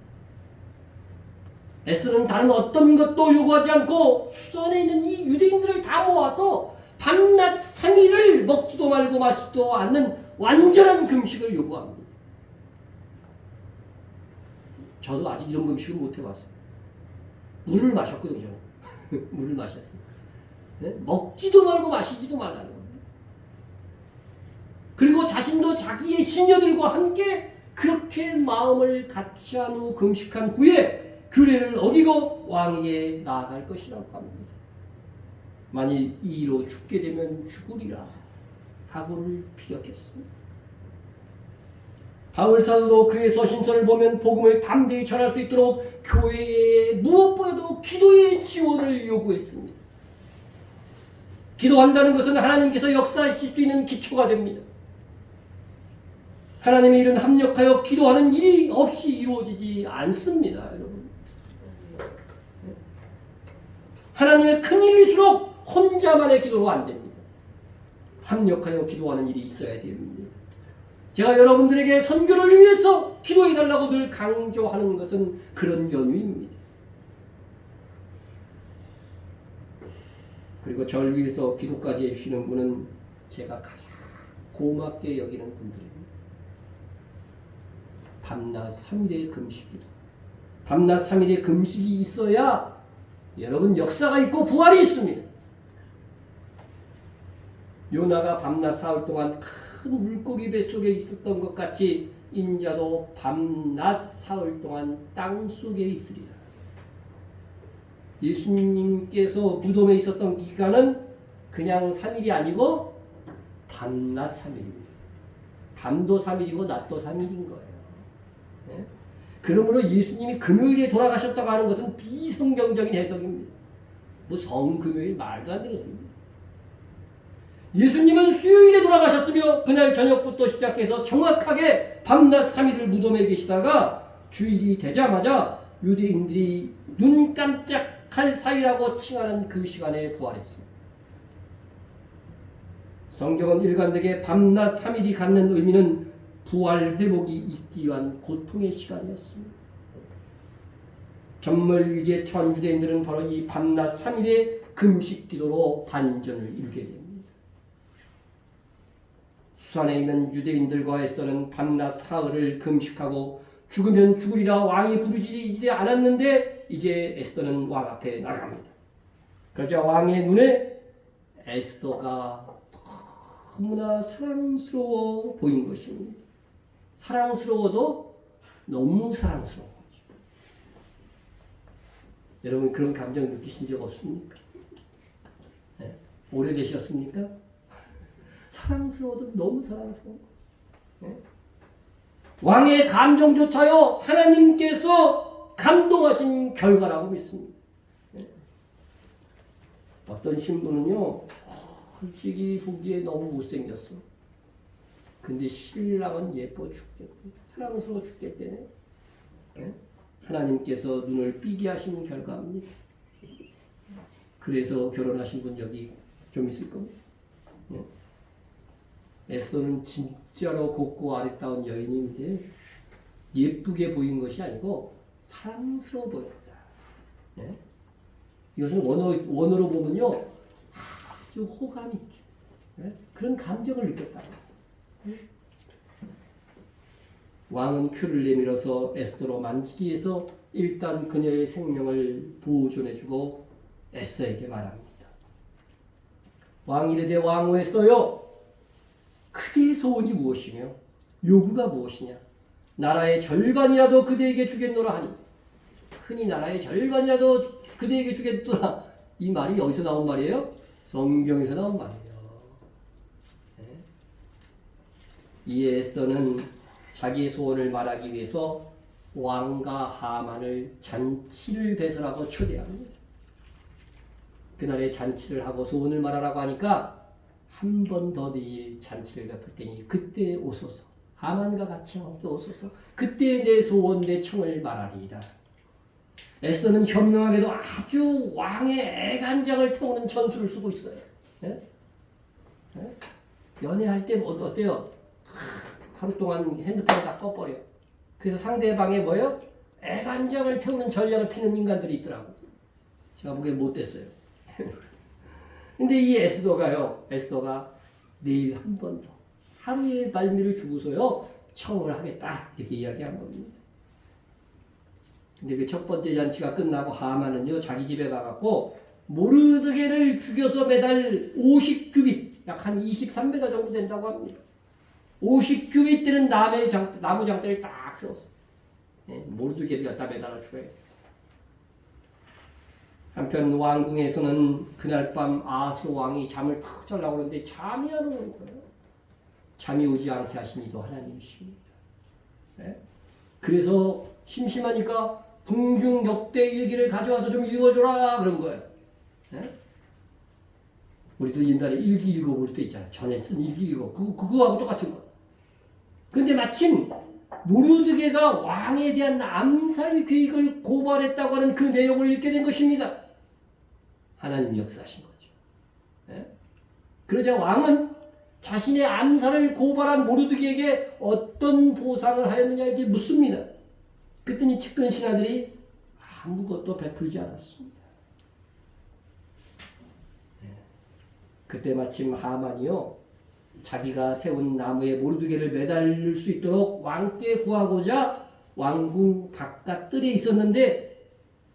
에스더는 다른 어떤 것도 요구하지 않고 수선에 있는 이 유대인들을 다 모아서 밤낮 3일을 먹지도 말고 마시지도 않는 완전한 금식을 요구합니다. 저도 아직 이런 금식을 못 해봤어요. 물을 마셨거든요. 물을 마셨습니다. 네? 먹지도 말고 마시지도 말라는 겁니다. 그리고 자신도 자기의 시녀들과 함께 그렇게 마음을 같이 한 후 금식한 후에 규례를 어기고 왕에게 나아갈 것이라고 합니다. 만일 이로 죽게 되면 죽으리라 각오를 피력했습니다. 바울 사도도 그의 서신서를 보면 복음을 담대히 전할 수 있도록 교회에 무엇보다도 기도의 지원을 요구했습니다. 기도한다는 것은 하나님께서 역사하실 수 있는 기초가 됩니다. 하나님의 일은 합력하여 기도하는 일이 없이 이루어지지 않습니다, 여러분. 하나님의 큰 일일수록 혼자만의 기도로 안 됩니다. 합력하여 기도하는 일이 있어야 됩니다. 제가 여러분들에게 선교를 위해서 기도해달라고 늘 강조하는 것은 그런 연유입니다. 그리고 저를 위해서 기도까지 해주시는 분은 제가 가장 고맙게 여기는 분들입니다. 밤낮 3일의 금식기도. 밤낮 3일의 금식이 있어야 여러분 역사가 있고 부활이 있습니다. 요나가 밤낮 사흘 동안 큰 물고기 뱃속에 있었던 것 같이 인자도 밤낮 사흘 동안 땅속에 있으리라. 예수님께서 무덤에 있었던 기간은 그냥 3일이 아니고 밤낮 3일입니다. 밤도 3일이고 낮도 3일인 거예요. 네? 그러므로 예수님이 금요일에 돌아가셨다고 하는 것은 비성경적인 해석입니다. 뭐 성금요일 말도 안 되는 겁니다. 예수님은 수요일에 돌아가셨으며 그날 저녁부터 시작해서 정확하게 밤낮 3일을 무덤에 계시다가 주일이 되자마자 유대인들이 눈 깜짝할 사이라고 칭하는 그 시간에 부활했습니다. 성경은 일관되게 밤낮 3일이 갖는 의미는 부활 회복이 있기 위한 고통의 시간이었습니다. 전물 위기에 처한 유대인들은 바로 이 밤낮 3일의 금식 기도로 반전을 이루게 됩니다. 수산에 있는 유대인들과 에스더는 밤낮 사흘을 금식하고 죽으면 죽으리라 왕이 부르짖지 않았는데 이제 에스더는 왕 앞에 나갑니다. 그러자 왕의 눈에 에스더가 너무나 사랑스러워 보인 것입니다. 사랑스러워도 너무 사랑스러운 거죠. 여러분 그런 감정 느끼신 적 없습니까? 네. 오래되셨습니까? 사랑스러워도 너무 사랑스러워. 네? 왕의 감정조차요 하나님께서 감동하신 결과라고 믿습니다. 네? 어떤 신부는요 솔직히 보기에 너무 못생겼어. 근데 신랑은 예뻐 죽겠대. 사랑스러워 죽겠대. 네? 하나님께서 눈을 삐게 하신 결과입니다. 그래서 결혼하신 분 여기 좀 있을 겁니다. 네? 에스더는 진짜로 곱고 아름다운 여인인데 예쁘게 보인 것이 아니고 사랑스러워 보였다. 네? 이것은 원어로 보면요 아주 호감 있게 네? 그런 감정을 느꼈다. 네? 왕은 큐를 내밀어서 에스더로 만지기 위해서 일단 그녀의 생명을 보존해주고 에스더에게 말합니다. 왕이 이르되 왕후 에스더여 그대의 소원이 무엇이며 요구가 무엇이냐 나라의 절반이라도 그대에게 주겠노라 하니 흔히 나라의 절반이라도 그대에게 주겠더라. 이 말이 여기서 나온 말이에요? 성경에서 나온 말이에요. 네. 이에 에스더는 자기의 소원을 말하기 위해서 왕과 하만을 잔치를 배설하고 초대합니다. 그날에 잔치를 하고 소원을 말하라고 하니까 한 번 더 내일 잔치를 베풀 테니 그때 오소서. 하만과 같이 함께 오소서. 그때 내 소원 내 청을 말하리이다. 에스더는 현명하게도 아주 왕의 애간장을 태우는 전술을 쓰고 있어요. 네? 네? 연애할 때 어때요? 하루 동안 핸드폰을 다 꺼버려. 그래서 상대방의 뭐예요? 애간장을 태우는 전략을 피는 인간들이 있더라고. 제가 보기엔 못됐어요. 근데 이 에스더가 내일 한 번 더 하루의 말미를 주고서요 청을 하겠다 이렇게 이야기한 겁니다. 근데 그 첫 번째 잔치가 끝나고 하만은요 자기 집에 가갖고 모르드게를 죽여서 매달 50규빗 약 한 23m 정도 된다고 합니다. 50규빗 되는 나무 장대를 딱 세웠어. 모르드게를 갖다 매달아 죽여요. 한편 왕궁에서는 그날 밤 아하스 왕이 잠을 탁 자려고 하는데 잠이 안 오는 거예요. 잠이 오지 않게 하신 이도 하나님이십니다. 네? 그래서 심심하니까 궁중 역대 일기를 가져와서 좀 읽어줘라 그런 거예요. 네? 우리도 옛날에 일기 읽어볼 때 있잖아요. 전에 쓴 일기 읽어. 그거하고 똑같은 거예요. 그런데 마침 모르드게가 왕에 대한 암살 계획을 고발했다고 하는 그 내용을 읽게 된 것입니다. 하나님이 역사하신 거죠. 네? 그러자 왕은 자신의 암살을 고발한 모르드게에게 어떤 보상을 하였느냐 이렇게 묻습니다. 그랬더니 측근 신하들이 아무것도 베풀지 않았습니다. 네. 그때 마침 하만이요 자기가 세운 나무에 모르드게를 매달릴 수 있도록 왕께 구하고자 왕궁 바깥 뜰에 있었는데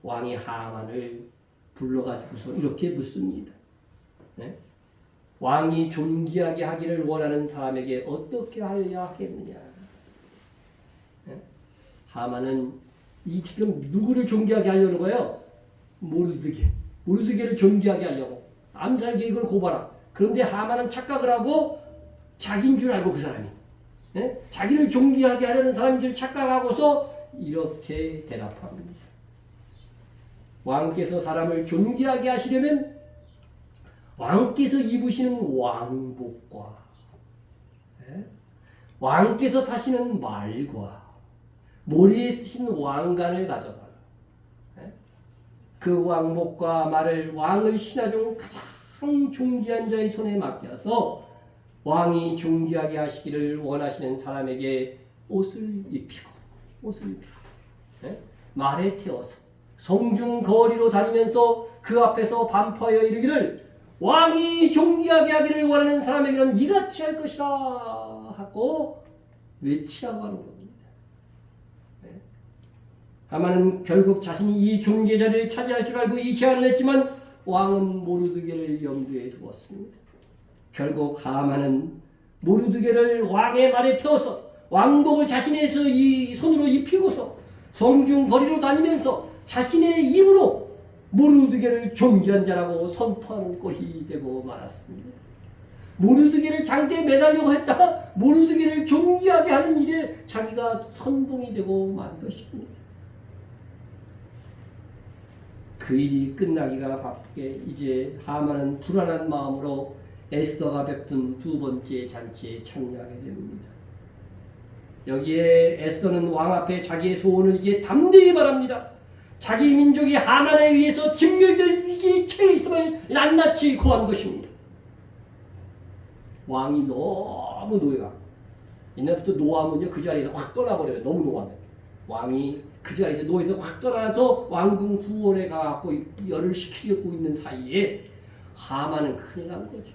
왕이 하만을 불러가지고서 이렇게 묻습니다. 네? 왕이 존귀하게 하기를 원하는 사람에게 어떻게 하여야 하겠느냐. 네? 하만은 이 지금 누구를 존귀하게 하려는 거예요? 모르드게를 존귀하게 하려고 암살 계획을 고발하. 그런데 하만은 착각을 하고 자기인 줄 알고 그 사람이 자기를 존귀하게 하려는 사람인 줄 착각하고서 이렇게 대답합니다. 왕께서 사람을 존귀하게 하시려면 왕께서 입으시는 왕복과 왕께서 타시는 말과 머리에 쓰신 왕관을 가져가라. 그 왕복과 말을 왕의 신하 중 가장 존귀한 자의 손에 맡겨서 왕이 존귀하게 하시기를 원하시는 사람에게 옷을 입히고 말에 태워서 성중 거리로 다니면서 그 앞에서 반포하여 이르기를 왕이 존귀하게 하기를 원하는 사람에게는 이같이 할 것이라 하고 외치라고 하는 겁니다. 하만은 결국 자신이 이 존귀의 자리를 차지할 줄 알고 이 제안을 했지만 왕은 모르드게를 염두에 두었습니다. 결국 하만은 모르드게를 왕의 말에 태워서 왕복을 자신의 손으로 입히고서 성중 거리로 다니면서 자신의 입으로 모르드게를 존귀한 자라고 선포하는 꼴이 되고 말았습니다. 모르드게를 장대에 매달려고 했다가 모르드게를 존귀하게 하는 일에 자기가 선봉이 되고 만 것입니다. 그 일이 끝나기가 바쁘게 이제 하만은 불안한 마음으로 에스더가 베푼 두 번째 잔치에 참여하게 됩니다. 여기에 에스더는 왕 앞에 자기의 소원을 이제 담대히 말합니다. 자기 민족이 하만에 의해서 진멸될 위기에 처해 있음을 낱낱이 고한 것입니다. 왕이 너무 노예가 옛날부터 노하면요 그 자리에서 확 떠나버려요. 너무 노하면 왕이 그 자리에서 노예에서 확 떠나서 왕궁 후원에 가갖고 열을 식히고 있는 사이에 하만은 큰일 난 거죠.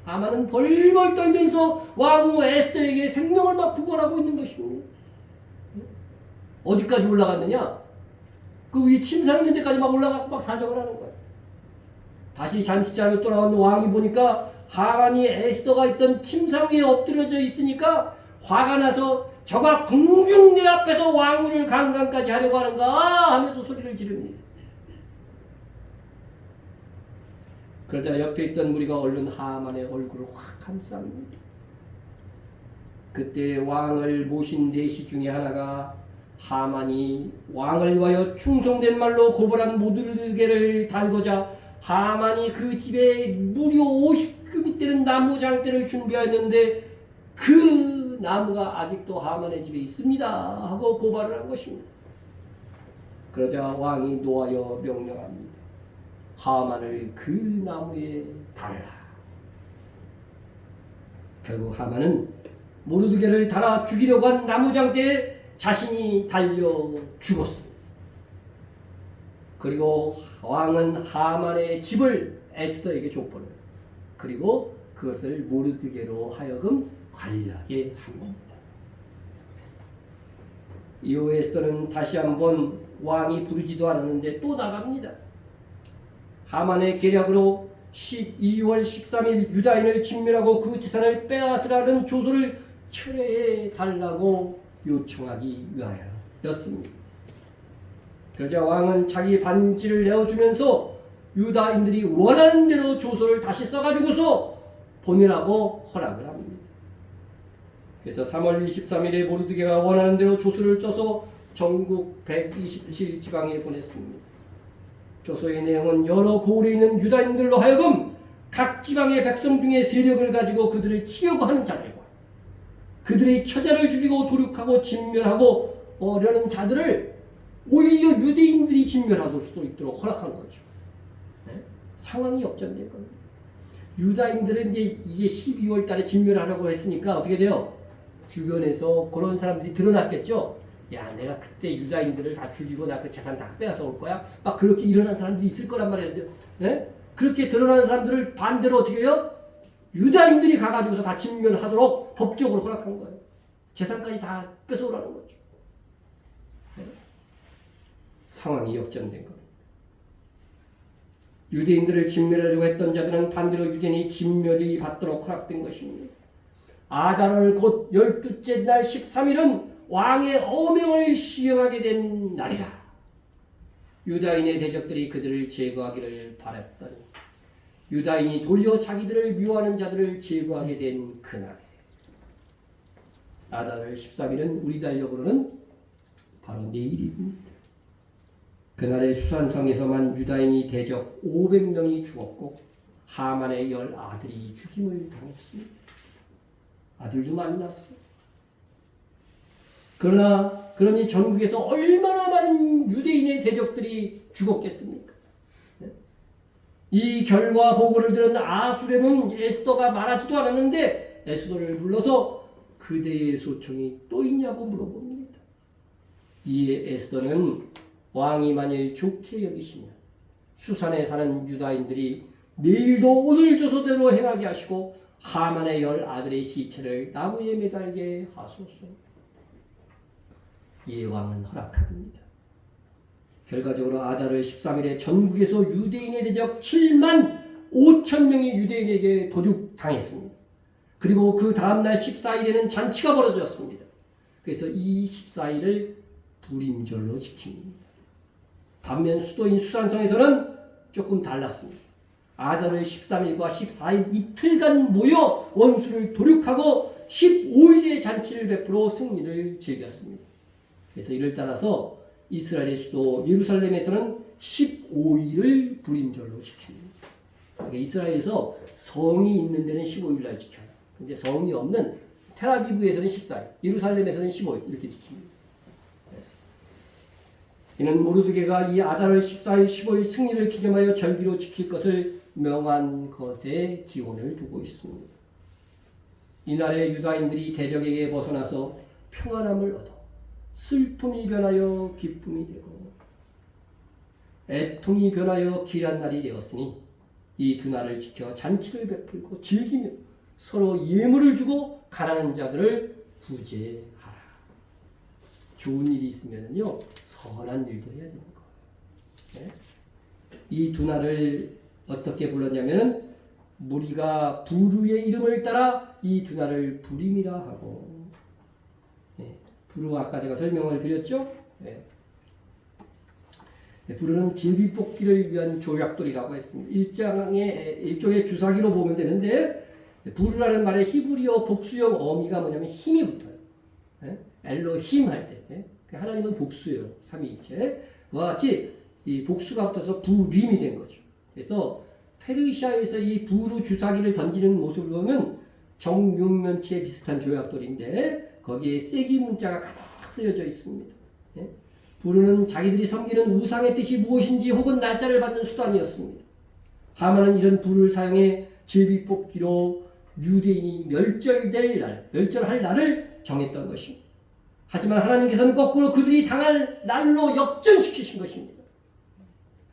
하만은 벌벌 떨면서 왕후 에스더에게 생명을 막 구걸하고 있는 것입니다. 어디까지 올라갔느냐? 그 위에 침상 있는 데까지 막 올라가고 막 사정을 하는 거예요. 다시 잔치자로 돌아온 왕이 보니까 하만이 에스더가 있던 침상 위에 엎드려져 있으니까 화가 나서 저가 궁중 내 앞에서 왕후를 강간까지 하려고 하는가 하면서 소리를 지릅니다. 그러자 옆에 있던 무리가 얼른 하만의 얼굴을 확 감쌉니다. 그때 왕을 모신 내시 중에 하나가 하만이 왕을 위하여 충성된 말로 고발한 모르드게를 달고자 하만이 그 집에 무려 50규빗 되는 나무 장대를 준비하였는데 그 나무가 아직도 하만의 집에 있습니다 하고 고발을 한 것입니다. 그러자 왕이 노하여 명령합니다. 하만을 그 나무에 달라. 결국 하만은 모르드게를 달아 죽이려고 한 나무 장대에 자신이 달려 죽었습니다. 그리고 왕은 하만의 집을 에스더에게 줬고요. 그리고 그것을 모르드게로 하여금 관리하게 한 겁니다. 이후 에스더는 다시 한번 왕이 부르지도 않았는데 또 나갑니다. 하만의 계략으로 12월 13일 유다인을 진멸하고 그 재산을 빼앗으라는 조서를 철회해 달라고 요청하기 위하여였습니다. 그러자 왕은 자기 반지를 내어주면서 유다인들이 원하는 대로 조서를 다시 써가지고서 보내라고 허락을 합니다. 그래서 3월 23일에 모르드게가 원하는 대로 조서를 써서 전국 127지방에 보냈습니다. 조서의 내용은 여러 고을에 있는 유다인들로 하여금 각 지방의 백성 중에 세력을 가지고 그들을 치려고 하는 자들과 그들의 처자를 죽이고 도륙하고 진멸하고 려는 자들을 오히려 유대인들이 진멸할 수도 있도록 허락한 거죠. 네? 상황이 역전된 겁니다. 유다인들은 이제 12월 달에 진멸하려고 했으니까 어떻게 돼요? 주변에서 그런 사람들이 드러났겠죠. 야, 내가 그때 유다인들을 다 죽이고 나 그 재산 다 빼앗아 올 거야. 막 그렇게 일어난 사람들이 있을 거란 말이에요. 네? 그렇게 드러나는 사람들을 반대로 어떻게 해요? 유다인들이 가가지고서 다 진멸하도록 법적으로 허락한 거예요. 재산까지 다 뺏어오라는 거죠. 네? 상황이 역전된 겁니다. 유대인들을 진멸하려고 했던 자들은 반대로 유대인이 진멸이 받도록 허락된 것입니다. 아달월 곧 12째 날 13일은 왕의 어명을 시행하게 된 날이라. 유다인의 대적들이 그들을 제거하기를 바랐더니 유다인이 도리어 자기들을 미워하는 자들을 제거하게 된 그날에 아달월 13일은 우리 달력으로는 바로 내일입니다. 그날의 수산성에서만 유다인이 대적 500명이 죽었고 하만의 10 아들이 죽임을 당했습니다. 아들도 많이 낳았어요. 그러니 전국에서 얼마나 많은 유대인의 대적들이 죽었겠습니까? 이 결과 보고를 들은 아수레는 에스더가 말하지도 않았는데 에스더를 불러서 그대의 소청이 또 있냐고 물어봅니다. 이에 에스더는 왕이 만일 좋게 여기시면 수산에 사는 유다인들이 내일도 오늘 조서대로 행하게 하시고 하만의 10 아들의 시체를 나무에 매달게 하소서. 이 왕은 허락합니다. 결과적으로 아달월 13일에 전국에서 유대인의 대적 7만 5천 명이 유대인에게 도륙당했습니다. 그리고 그 다음날 14일에는 잔치가 벌어졌습니다. 그래서 이 14일을 불임절로 지킵니다. 반면 수도인 수산성에서는 조금 달랐습니다. 아달월 13일과 14일 이틀간 모여 원수를 도륙하고 15일의 잔치를 베풀어 승리를 즐겼습니다. 그래서 이를 따라서 이스라엘의 수도 예루살렘에서는 15일을 불임절로 지킵니다. 그러니까 이스라엘에서 성이 있는 데는 15일 날 지켜요. 근데 성이 없는 텔아비브에서는 14일, 예루살렘에서는 15일 이렇게 지킵니다. 이는 모르드게가 이 아달월 14일, 15일 승리를 기념하여 절기로 지킬 것을 명한 것에 기원을 두고 있습니다. 이날에 유다인들이 대적에게 벗어나서 평안함을 얻어 슬픔이 변하여 기쁨이 되고 애통이 변하여 귀한 날이 되었으니 이 두 날을 지켜 잔치를 베풀고 즐기며 서로 예물을 주고 가난한 자들을 구제하라. 좋은 일이 있으면요 선한 일도 해야 되는 거예요. 네? 이 두 날을 어떻게 불렀냐면은 무리가 부르의 이름을 따라 이 두 날을 부림이라 하고 부르 아까 제가 설명을 드렸죠. 네. 부르는 진비뽑기를 위한 조약돌이라고 했습니다. 일종의 주사기로 보면 되는데 부르라는 말의 히브리어 복수형 어미가 뭐냐면 힘이 붙어요. 네? 엘로힘 할 때. 네? 하나님은 복수예요. 삼위일체. 그와 같이 이 복수가 붙어서 부림이 된 거죠. 그래서 페르시아에서 이 부르 주사기를 던지는 모습을 보면 정육면체에 비슷한 조약돌인데 거기에 세기 문자가 가득 쓰여져 있습니다. 네? 부르는 자기들이 섬기는 우상의 뜻이 무엇인지 혹은 날짜를 받는 수단이었습니다. 하만은 이런 부르를 사용해 제비뽑기로 유대인이 멸절할 날을 정했던 것입니다. 하지만 하나님께서는 거꾸로 그들이 당할 날로 역전시키신 것입니다.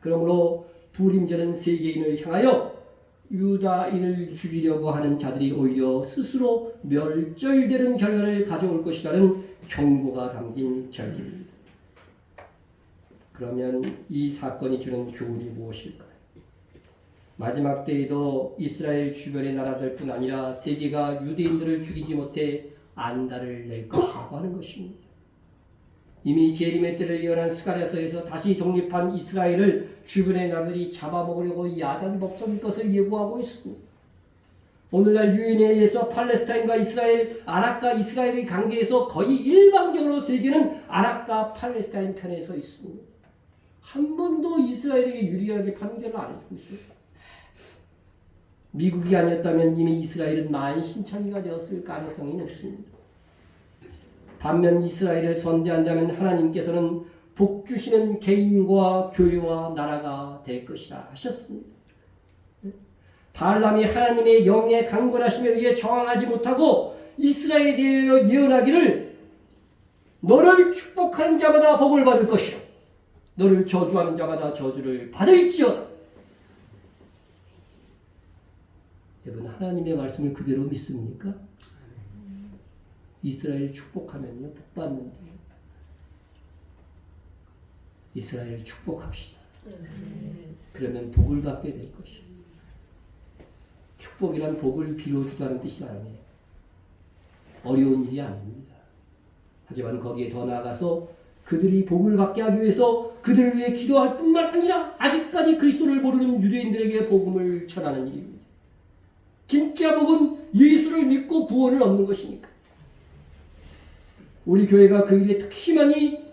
그러므로 부림절은 세계인을 향하여 유다인을 죽이려고 하는 자들이 오히려 스스로 멸절되는 결과를 가져올 것이라는 경고가 담긴 절기입니다. 그러면 이 사건이 주는 교훈이 무엇일까요? 마지막 때에도 이스라엘 주변의 나라들뿐 아니라 세계가 유대인들을 죽이지 못해 안달을 낼 것이라고 하는 것입니다. 이미 재림의 때를 예언한 스가랴서에서 다시 독립한 이스라엘을 주변의 나라들이 잡아먹으려고 야단법석일 것을 예고하고 있습니다. 오늘날 유엔에 의해서 팔레스타인과 이스라엘, 아랍과 이스라엘의 관계에서 거의 일방적으로 세계는 아랍과 팔레스타인 편에 서 있습니다. 한 번도 이스라엘에게 유리하게 판결을 안 해주고 있어요. 미국이 아니었다면 이미 이스라엘은 만신창이가 되었을 가능성이 높습니다. 반면 이스라엘을 선대한다면 하나님께서는 복 주시는 개인과 교회와 나라가 될 것이라 하셨습니다. 발람이 하나님의 영의 강권하심에 의해 저항하지 못하고 이스라엘에 대하여 예언하기를 너를 축복하는 자마다 복을 받을 것이요 너를 저주하는 자마다 저주를 받을지어다. 여러분 하나님의 말씀을 그대로 믿습니까? 이스라엘 축복하면요 복 받는데 이스라엘 축복합시다. 그러면 복을 받게 될 것이요. 축복이란 복을 빌어주다는 뜻이 아니에요. 어려운 일이 아닙니다. 하지만 거기에 더 나아가서 그들이 복을 받게 하기 위해서 그들을 위해 기도할 뿐만 아니라 아직까지 그리스도를 모르는 유대인들에게 복음을 전하는 일입니다. 진짜 복은 예수를 믿고 구원을 얻는 것이니까. 우리 교회가 그 일에 특히 많이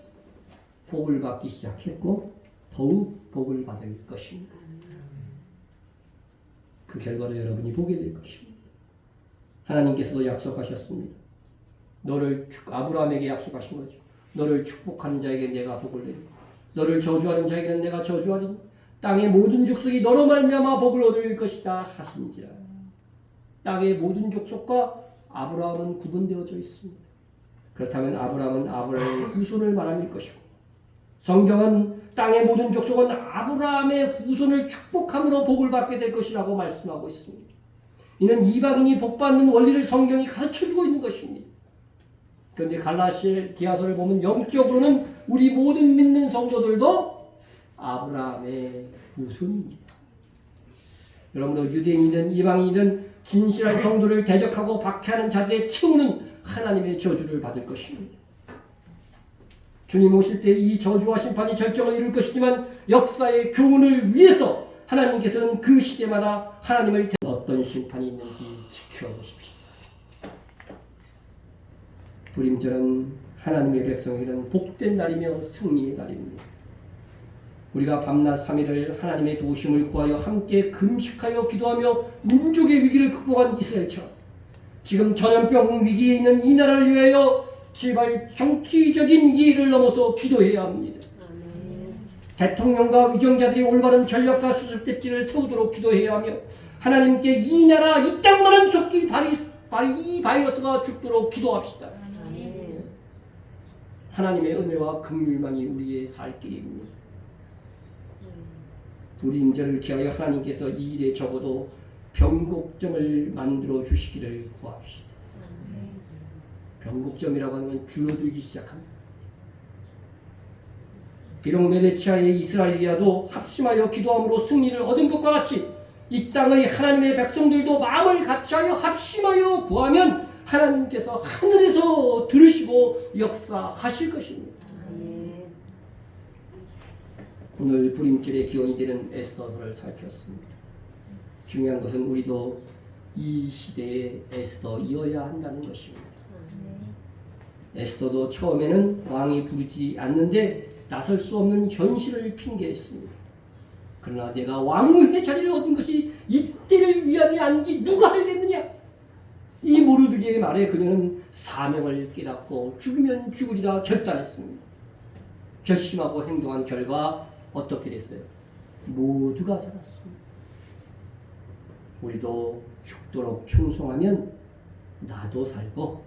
복을 받기 시작했고 더욱 복을 받을 것입니다. 그 결과를 여러분이 보게 될 것입니다. 하나님께서도 약속하셨습니다. 아브라함에게 약속하신 거죠. 너를 축복하는 자에게 내가 복을 내리고 너를 저주하는 자에게는 내가 저주하리니 땅의 모든 족속이 너로 말미암아 복을 얻을 것이다 하신지라. 땅의 모든 족속과 아브라함은 구분되어져 있습니다. 그렇다면 아브라함은 아브라함의 후손을 말할 것이고 성경은 땅의 모든 족속은 아브라함의 후손을 축복함으로 복을 받게 될 것이라고 말씀하고 있습니다. 이는 이방인이 복받는 원리를 성경이 가르쳐주고 있는 것입니다. 그런데 갈라디아서를 보면 영적으로는 우리 모든 믿는 성도들도 아브라함의 후손입니다. 여러분도 유대인이든 이방인이든 진실한 성도를 대적하고 박해하는 자들의 칭후는 하나님의 저주를 받을 것입니다. 주님 오실 때 이 저주와 심판이 절정을 이룰 것이지만 역사의 교훈을 위해서 하나님께서는 그 시대마다 하나님을 어떤 심판이 있는지 지켜보십시오. 부림절은 하나님의 백성에게는 복된 날이며 승리의 날입니다. 우리가 밤낮 3일을 하나님의 도우심을 구하여 함께 금식하여 기도하며 민족의 위기를 극복한 이스라엘처럼 지금 전염병 위기에 있는 이 나라를 위하여 제발 정치적인 이해를 넘어서 기도해야 합니다. 대통령과 위정자들이 올바른 전략과 수습대지를 세우도록 기도해야 하며 하나님께 이 나라 이 땅만은 속히 이 바이러스가 죽도록 기도합시다. 하나님의 은혜와 긍휼만이 우리의 살 길입니다. 부림절을 기하여 하나님께서 이 일에 적어도 변곡점을 만들어 주시기를 구합시다. 변곡점이라고 하면 줄어들기 시작합니다. 비록 메데치아의 이스라엘이라도 합심하여 기도함으로 승리를 얻은 것과 같이 이 땅의 하나님의 백성들도 마음을 같이하여 합심하여 구하면 하나님께서 하늘에서 들으시고 역사하실 것입니다. 오늘 부림질의 기원이 되는 에스더서를 살폈습니다. 중요한 것은 우리도 이 시대의 에스더이어야 한다는 것입니다. 에스더도 처음에는 왕이 부르지 않는데 나설 수 없는 현실을 핑계했습니다. 그러나 내가 왕후의 자리를 얻은 것이 이때를 위함이 아닌지 누가 알겠느냐? 이 모르드게의 말에 그녀는 사명을 깨닫고 죽으면 죽으리라 결단했습니다. 결심하고 행동한 결과 어떻게 됐어요? 모두가 살았습니다. 우리도 죽도록 충성하면 나도 살고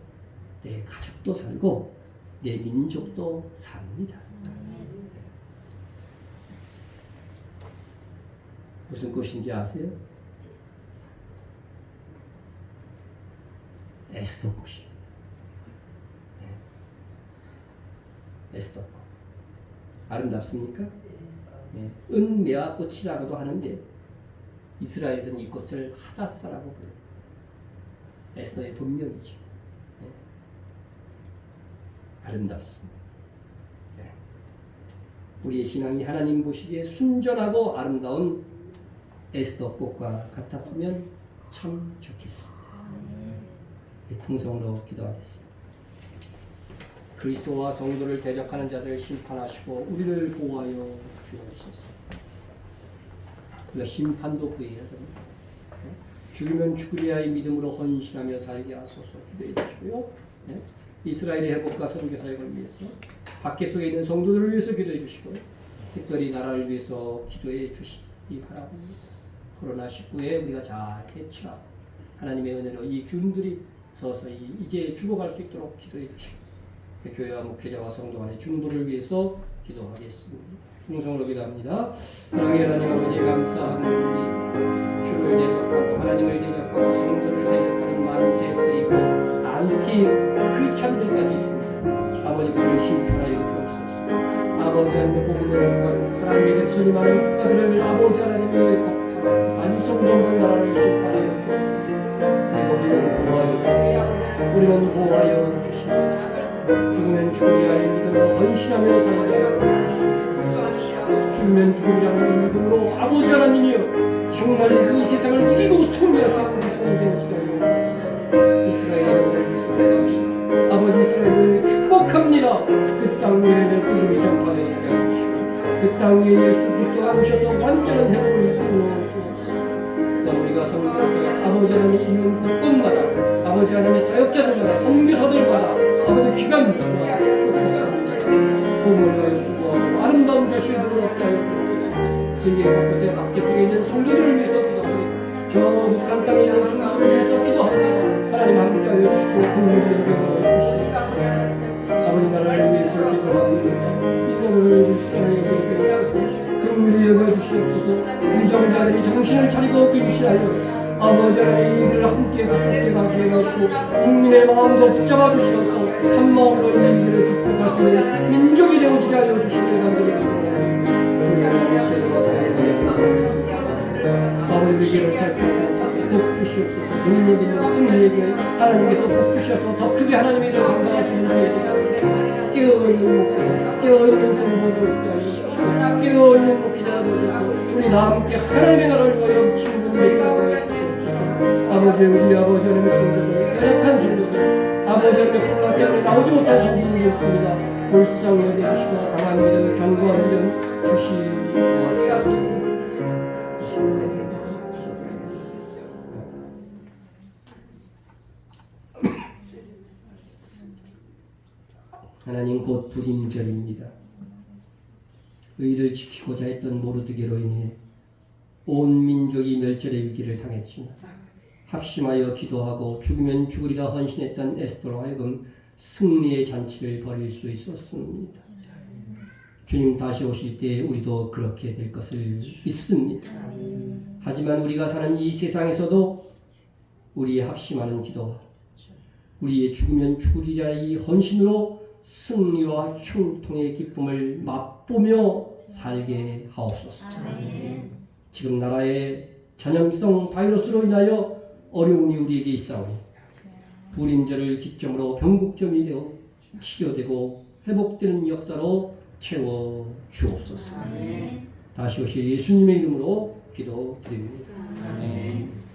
내 가족도 살고 내 민족도 삽니다. 무슨 꽃인지 아세요? 에스더 꽃입니다. 에스더 꽃. 아름답습니까? 은메아 꽃이라고도 하는데 이스라엘에서는 이 꽃을 하다사라고 불러요. 에스더의 본명이죠. 아름답습니다. 우리의 신앙이 하나님 보시기에 순전하고 아름다운 에스더 꽃과 같았으면 참 좋겠습니다. 통성으로 기도하겠습니다. 그리스도와 성도를 대적하는 자들을 심판하시고 우리를 보호하여 주옵소서. 우리가 심판도 구해야 됩니다. 죽으면 죽으리라의 믿음으로 헌신하며 살게 하소서 기도해 주시고요. 이스라엘의 회복과 선교 사역을 위해서 밖에 속에 있는 성도들을 위해서 기도해 주시고 특별히 나라를 위해서 기도해 주시기 바랍니다. 코로나19에 우리가 잘 대처하고 하나님의 은혜로 이 균들이 서서히 이제 죽어갈 수 있도록 기도해 주시고 교회와 목회자와 성도 간의 중보를 위해서 기도하겠습니다. 충성으로 기도합니다. 사랑의 하나님 아버지 감사합니다. 주를 대적하고 하나님을 대적하고 성도를 대적하는 많은 세력들이 있고 안티 크리스찬들까지 있습니다. 아버지 그들을 심판하여 주옵소서. 아버지 하나님의 복음의 국가 하나님의 백성이 많은 국가들을 아버지 하나님의 적하고 안성정된 나라를 심판하여 주옵소서. 우리는 보호하여 주시옵소서. 죽으면 죽으리라는 믿음으로 헌신하며 살아가는 죽으면 죽으리라는 믿음으로 아버지 하나님이여 정말 이 세상을 이기고 승리할 수 있는 성도된 시간을 이스라엘을 위해서 아버지 이스라엘을 축복합니다. 그 땅 위에 구름이 전파되어 주게 하시고 그 땅 위에 예수 그리스도가 오셔서 완전한 회복을 이끌어 주옵소서. 우리가 성도로서 아버지 하나님이 있는 곳곳마다 아버지 하나님의 사역자들마다 선교사들마다 아버지 귀감 축복합니다. 공을 수고하고 아름다운 자신들을 얻게 하여 주옵소서. 세계 곳곳에 밖에 속에 있는 성도들을 위해서 기도합니다. 저 북한 땅에 있는 성도들을 위해서 기도합니다. 하나님 함께 하여 주시고 국민들을 위하여 주시고 아버지 나라를 위해서 기도합니다. 이거를 불쌍히 여겨주시옵소서. 긍휼히 여겨주시옵소서. 위정자들이 정신을 차리고 근시하여 아버지 하나님 이들을 함께 극복해 가게 하시고 국민의 마음도 붙잡아 주시옵소서. 한 마음으로 이들을 극복할 수 있는 민족이 되어지게 하여 주시기를 간절히 아버지에게 살펴주시옵소서. 복 주시옵소서. 국민에게 승리에게 하나님께서 복 주셔서 더 크게 하나님의 일을 감당할 수 있는 일이 깨어있는 목회자 깨어있는 성도를 지게 하여 주시옵소서. 깨어있는 목회자가 되어주셔서 우리 다 함께 하나님의 나라를 위하여 친구되게 하여 주시옵소서. 아버지 우리 아버지 하나님의 성도들 연약한 성도들 아버지 하나님의 코로나 때문에 나오지 못한 성도들이 있습니다. 불쌍히 여겨주시고 강한 믿음 견고한 믿음 주시옵소서. 하나님 곧 불임절입니다. 의를 지키고자 했던 모르드게로 인해 온 민족이 멸절의 위기를 당했지만 합심하여 기도하고 죽으면 죽으리라 헌신했던 에스더로 하여금 승리의 잔치를 벌일 수 있었습니다. 주님 다시 오실 때 우리도 그렇게 될 것을 믿습니다. 하지만 우리가 사는 이 세상에서도 우리의 합심하는 기도와 우리의 죽으면 죽으리라의 헌신으로 승리와 형통의 기쁨을 맛보며 살게 하옵소서. 지금 나라의 전염성 바이러스로 인하여 어려움이 우리에게 있사오니 불임절을 기점으로 변곡점이 되어 치료되고 회복되는 역사로 채워 주옵소서. 다시 오실 예수님의 이름으로 기도드립니다. 아멘.